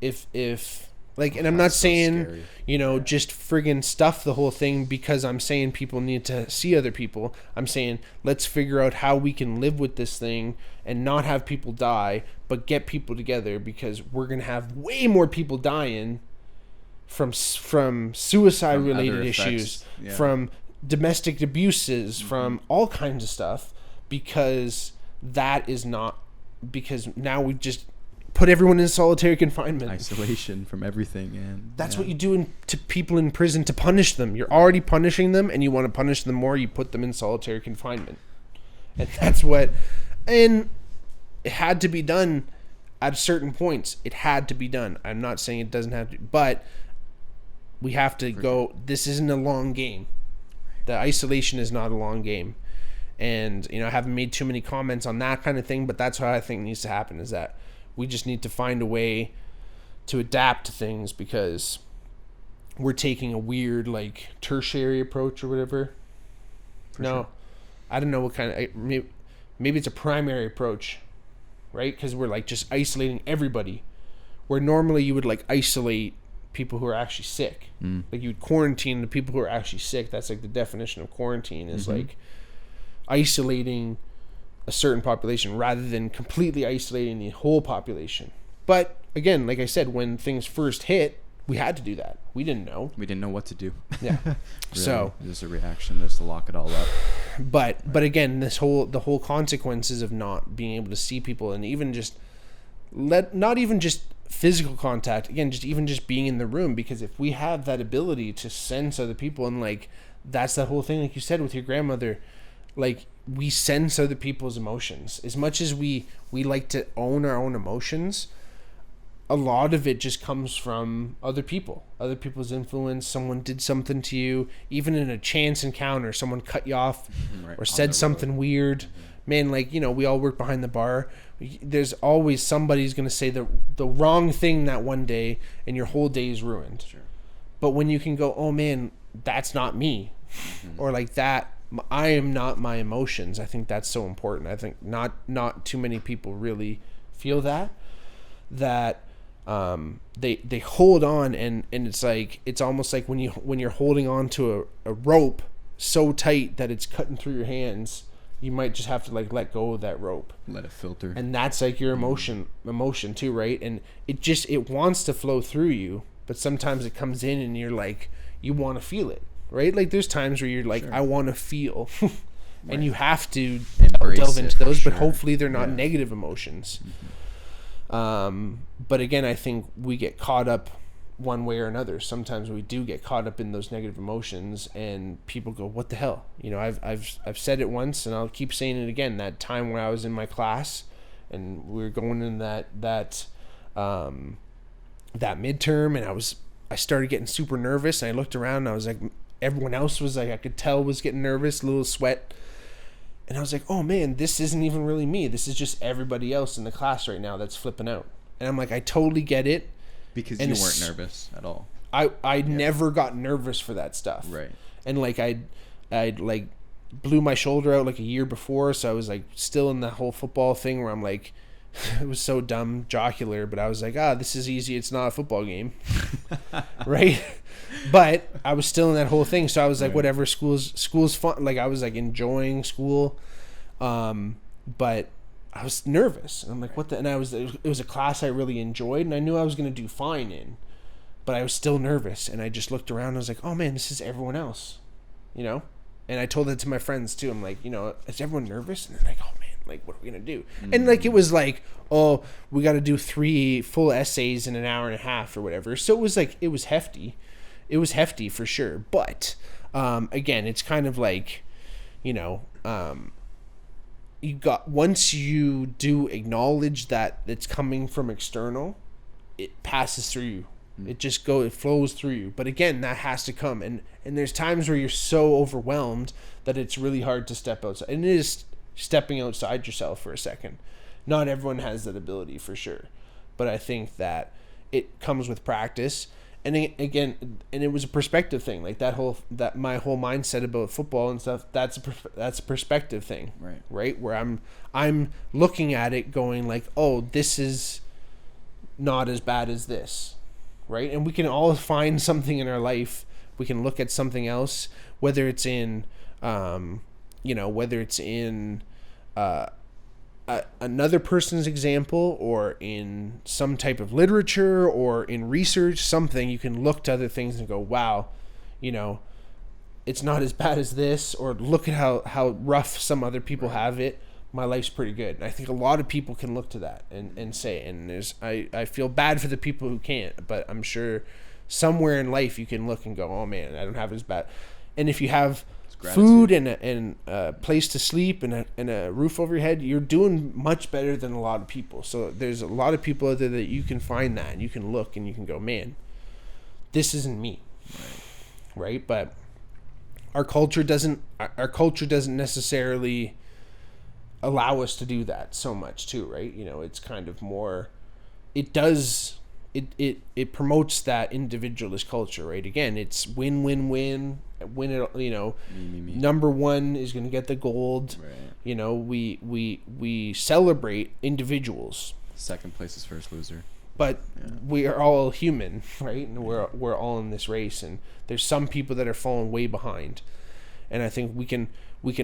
S1: if like, and I'm not saying, just friggin' stuff the whole thing because I'm saying people need to see other people. I'm saying let's figure out how we can live with this thing and not have people die, but get people together, because we're going to have way more people dying from suicide related issues, from domestic abuses, from all kinds of stuff, because now we just put everyone in solitary confinement,
S2: isolation from everything, and
S1: that's what you do to people in prison to punish them. You're already punishing them, and you want to punish them more. You put them in solitary confinement, and and it had to be done at certain points. It had to be done. I'm not saying it doesn't have to, but we have to go. This isn't a long game. The isolation is not a long game. And, I haven't made too many comments on that kind of thing, but that's what I think needs to happen, is that we just need to find a way to adapt to things, because we're taking a weird, like, tertiary approach or whatever. I don't know what kind of, maybe it's a primary approach, right? Because we're, like, just isolating everybody, where normally you would, like, isolate people who are actually sick. Like, you would quarantine the people who are actually sick. That's like the definition of quarantine, is like isolating a certain population rather than completely isolating the whole population. But again, like I said, when things first hit, we had to do that. We didn't know
S2: what to do.
S1: Yeah.
S2: Really,
S1: So
S2: there's a reaction just to lock it all up.
S1: But again, the whole consequences of not being able to see people, and even just not even just physical contact, again, just being in the room, because if we have that ability to sense other people, and like that's the whole thing, like you said with your grandmother, like we sense other people's emotions as much as we like to own our own emotions. A lot of it just comes from other people's influence. Someone did something to you, even in a chance encounter, someone cut you off or said something weird. Man, like, we all work behind the bar. There's always somebody's going to say the wrong thing that one day, and your whole day is ruined. Sure. But when you can go, oh man, that's not me, or like that, I am not my emotions. I think that's so important. I think not too many people really feel that they hold on, and it's like, it's almost like when you're holding on to a rope so tight that it's cutting through your hands. You might just have to like let go of that rope,
S2: let it filter,
S1: and that's like your emotion too, right? And it wants to flow through you, but sometimes it comes in and you're like, you want to feel it, right? Like there's times where you're like, sure, I want to feel, and you have to delve into those, but hopefully they're not negative emotions. But again, I think we get caught up one way or another. Sometimes we do get caught up in those negative emotions, and people go, what the hell? I've said it once, and I'll keep saying it again. That time when I was in my class and we were going in that midterm, and I started getting super nervous, and I looked around, and I was like, everyone else was like, I could tell was getting nervous, a little sweat. And I was like, oh man, this isn't even really me. This is just everybody else in the class right now that's flipping out. And I'm like, I totally get it.
S2: Because you weren't nervous at all.
S1: I never got nervous for that stuff.
S2: Right.
S1: And like I'd like blew my shoulder out like a year before, so I was like still in that whole football thing where I'm like, it was so dumb, jocular, but I was like, this is easy. It's not a football game. Right. But I was still in that whole thing. So I was like, whatever, school's fun. Like I was like enjoying school. But I was nervous. And I'm like, what the, and it was a class I really enjoyed, and I knew I was going to do fine in, but I was still nervous. And I just looked around and I was like, oh man, this is everyone else, you know? And I told that to my friends too. I'm like, is everyone nervous? And they're like, oh man, like, what are we going to do? Mm-hmm. And like, it was like, oh, we got to do 3 full essays in an hour and a half or whatever. So it was like, it was hefty. It was hefty for sure. But, again, it's kind of like, once you do acknowledge that it's coming from external, it passes through you. It flows through you. But again, that has to come. And there's times where you're so overwhelmed that it's really hard to step outside. And it is stepping outside yourself for a second. Not everyone has that ability for sure. But I think that it comes with practice. And again, it was a perspective thing. Like my whole mindset about football and stuff, that's a perspective thing. Right? Where I'm looking at it going like, oh, this is not as bad as this. Right? And we can all find something in our life. We can look at something else, whether it's in, another person's example, or in some type of literature, or in research, something. You can look to other things and go, wow, it's not as bad as this, or look at how rough some other people have it. My life's pretty good. And I think a lot of people can look to that and say, and I feel bad for the people who can't, but I'm sure somewhere in life you can look and go, oh man, I don't have it as bad. And if you have food and a place to sleep and a roof over your head, you're doing much better than a lot of people. So there's a lot of people out there that you can find that, and you can look and you can go, man, this isn't me. Right? But our culture doesn't necessarily allow us to do that so much too, right? It's kind of more, it promotes that individualist culture, right? Again, it's win. Me. Number one is going to get the gold. Right. We celebrate individuals.
S2: Second place is first loser.
S1: But we are all human, right? And we're all in this race, and there's some people that are falling way behind. And I think we can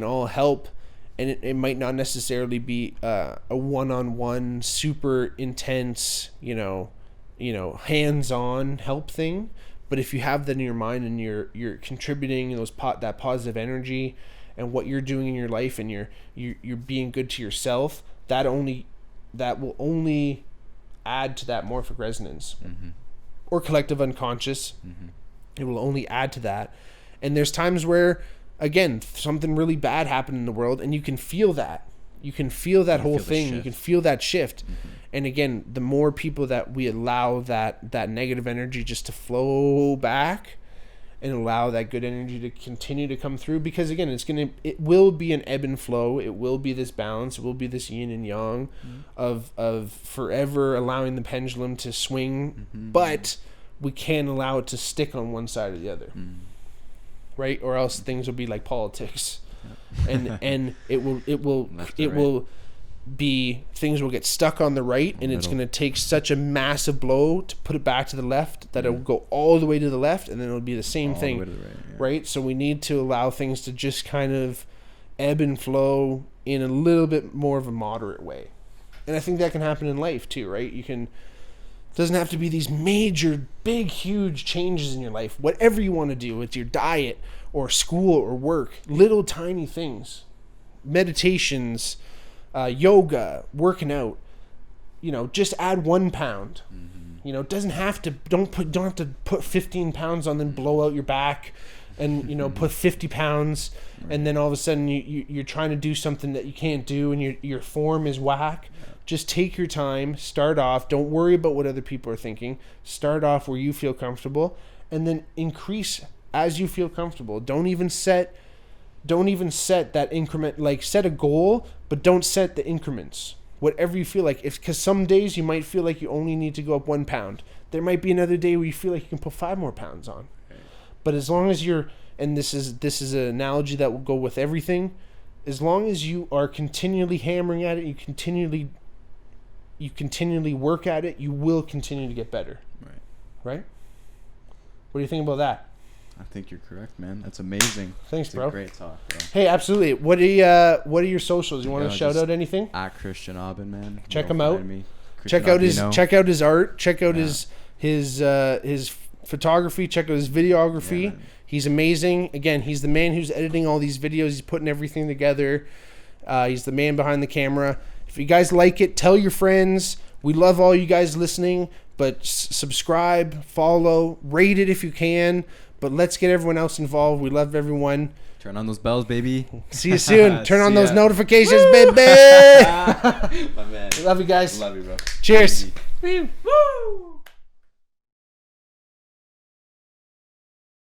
S1: all help. And it might not necessarily be a one-on-one, super intense, hands-on help thing. But if you have that in your mind and you're contributing that positive energy and what you're doing in your life, and you're being good to yourself, that will only add to that morphic resonance, or collective unconscious. It will only add to that. And there's times where, again, something really bad happened in the world, and you can feel that. You can feel that whole thing. You can feel that shift. And again, the more people that we allow that negative energy just to flow back, and allow that good energy to continue to come through, because again, it will be an ebb and flow. It will be this balance. It will be this yin and yang of forever allowing the pendulum to swing, but we can't allow it to stick on one side or the other. Right? Or else things will be like politics. And it will be, things will get stuck on the right, and it's going to take such a massive blow to put it back to the left that it will go all the way to the left, and then it'll be the same all thing, the way to the right? So we need to allow things to just kind of ebb and flow in a little bit more of a moderate way. And I think that can happen in life too, right? It doesn't have to be these major, big, huge changes in your life. Whatever you want to do with your diet or school or work, little tiny things, meditations, yoga, working out, just add 1 pound. Don't have to put 15 pounds on, then blow out your back, and put 50 pounds, and then all of a sudden you're trying to do something that you can't do, and your form is whack. Just take your time, start off. Don't worry about what other people are thinking. Start off where you feel comfortable, and then increase as you feel comfortable. Don't even set that increment. Like, set a goal, but don't set the increments. Whatever you feel like. Because some days you might feel like you only need to go up 1 pound. There might be another day where you feel like you can put 5 more pounds on. But as long as you're, and this is an analogy that will go with everything, as long as you are continually hammering at it, you continually work at it, you will continue to get better. Right? What do you think about that?
S2: I think you're correct, man. That's amazing.
S1: Thanks,
S2: it's
S1: bro.
S2: A great talk, bro.
S1: Hey, absolutely. What are your socials? You want to shout out anything?
S2: At Christian Aubin, man.
S1: Check him out.
S2: Check out
S1: his art. Check out his photography. Check out his videography.
S2: Yeah,
S1: he's amazing. Again, he's the man who's editing all these videos. He's putting everything together. He's the man behind the camera. If you guys like it, tell your friends. We love all you guys listening. But subscribe, follow, rate it if you can. But let's get everyone else involved. We love everyone.
S2: Turn on those bells, baby.
S1: See you soon. Turn on those notifications, baby.
S2: My man.
S1: Love you guys.
S2: Love you, bro.
S1: Cheers.
S2: Woo!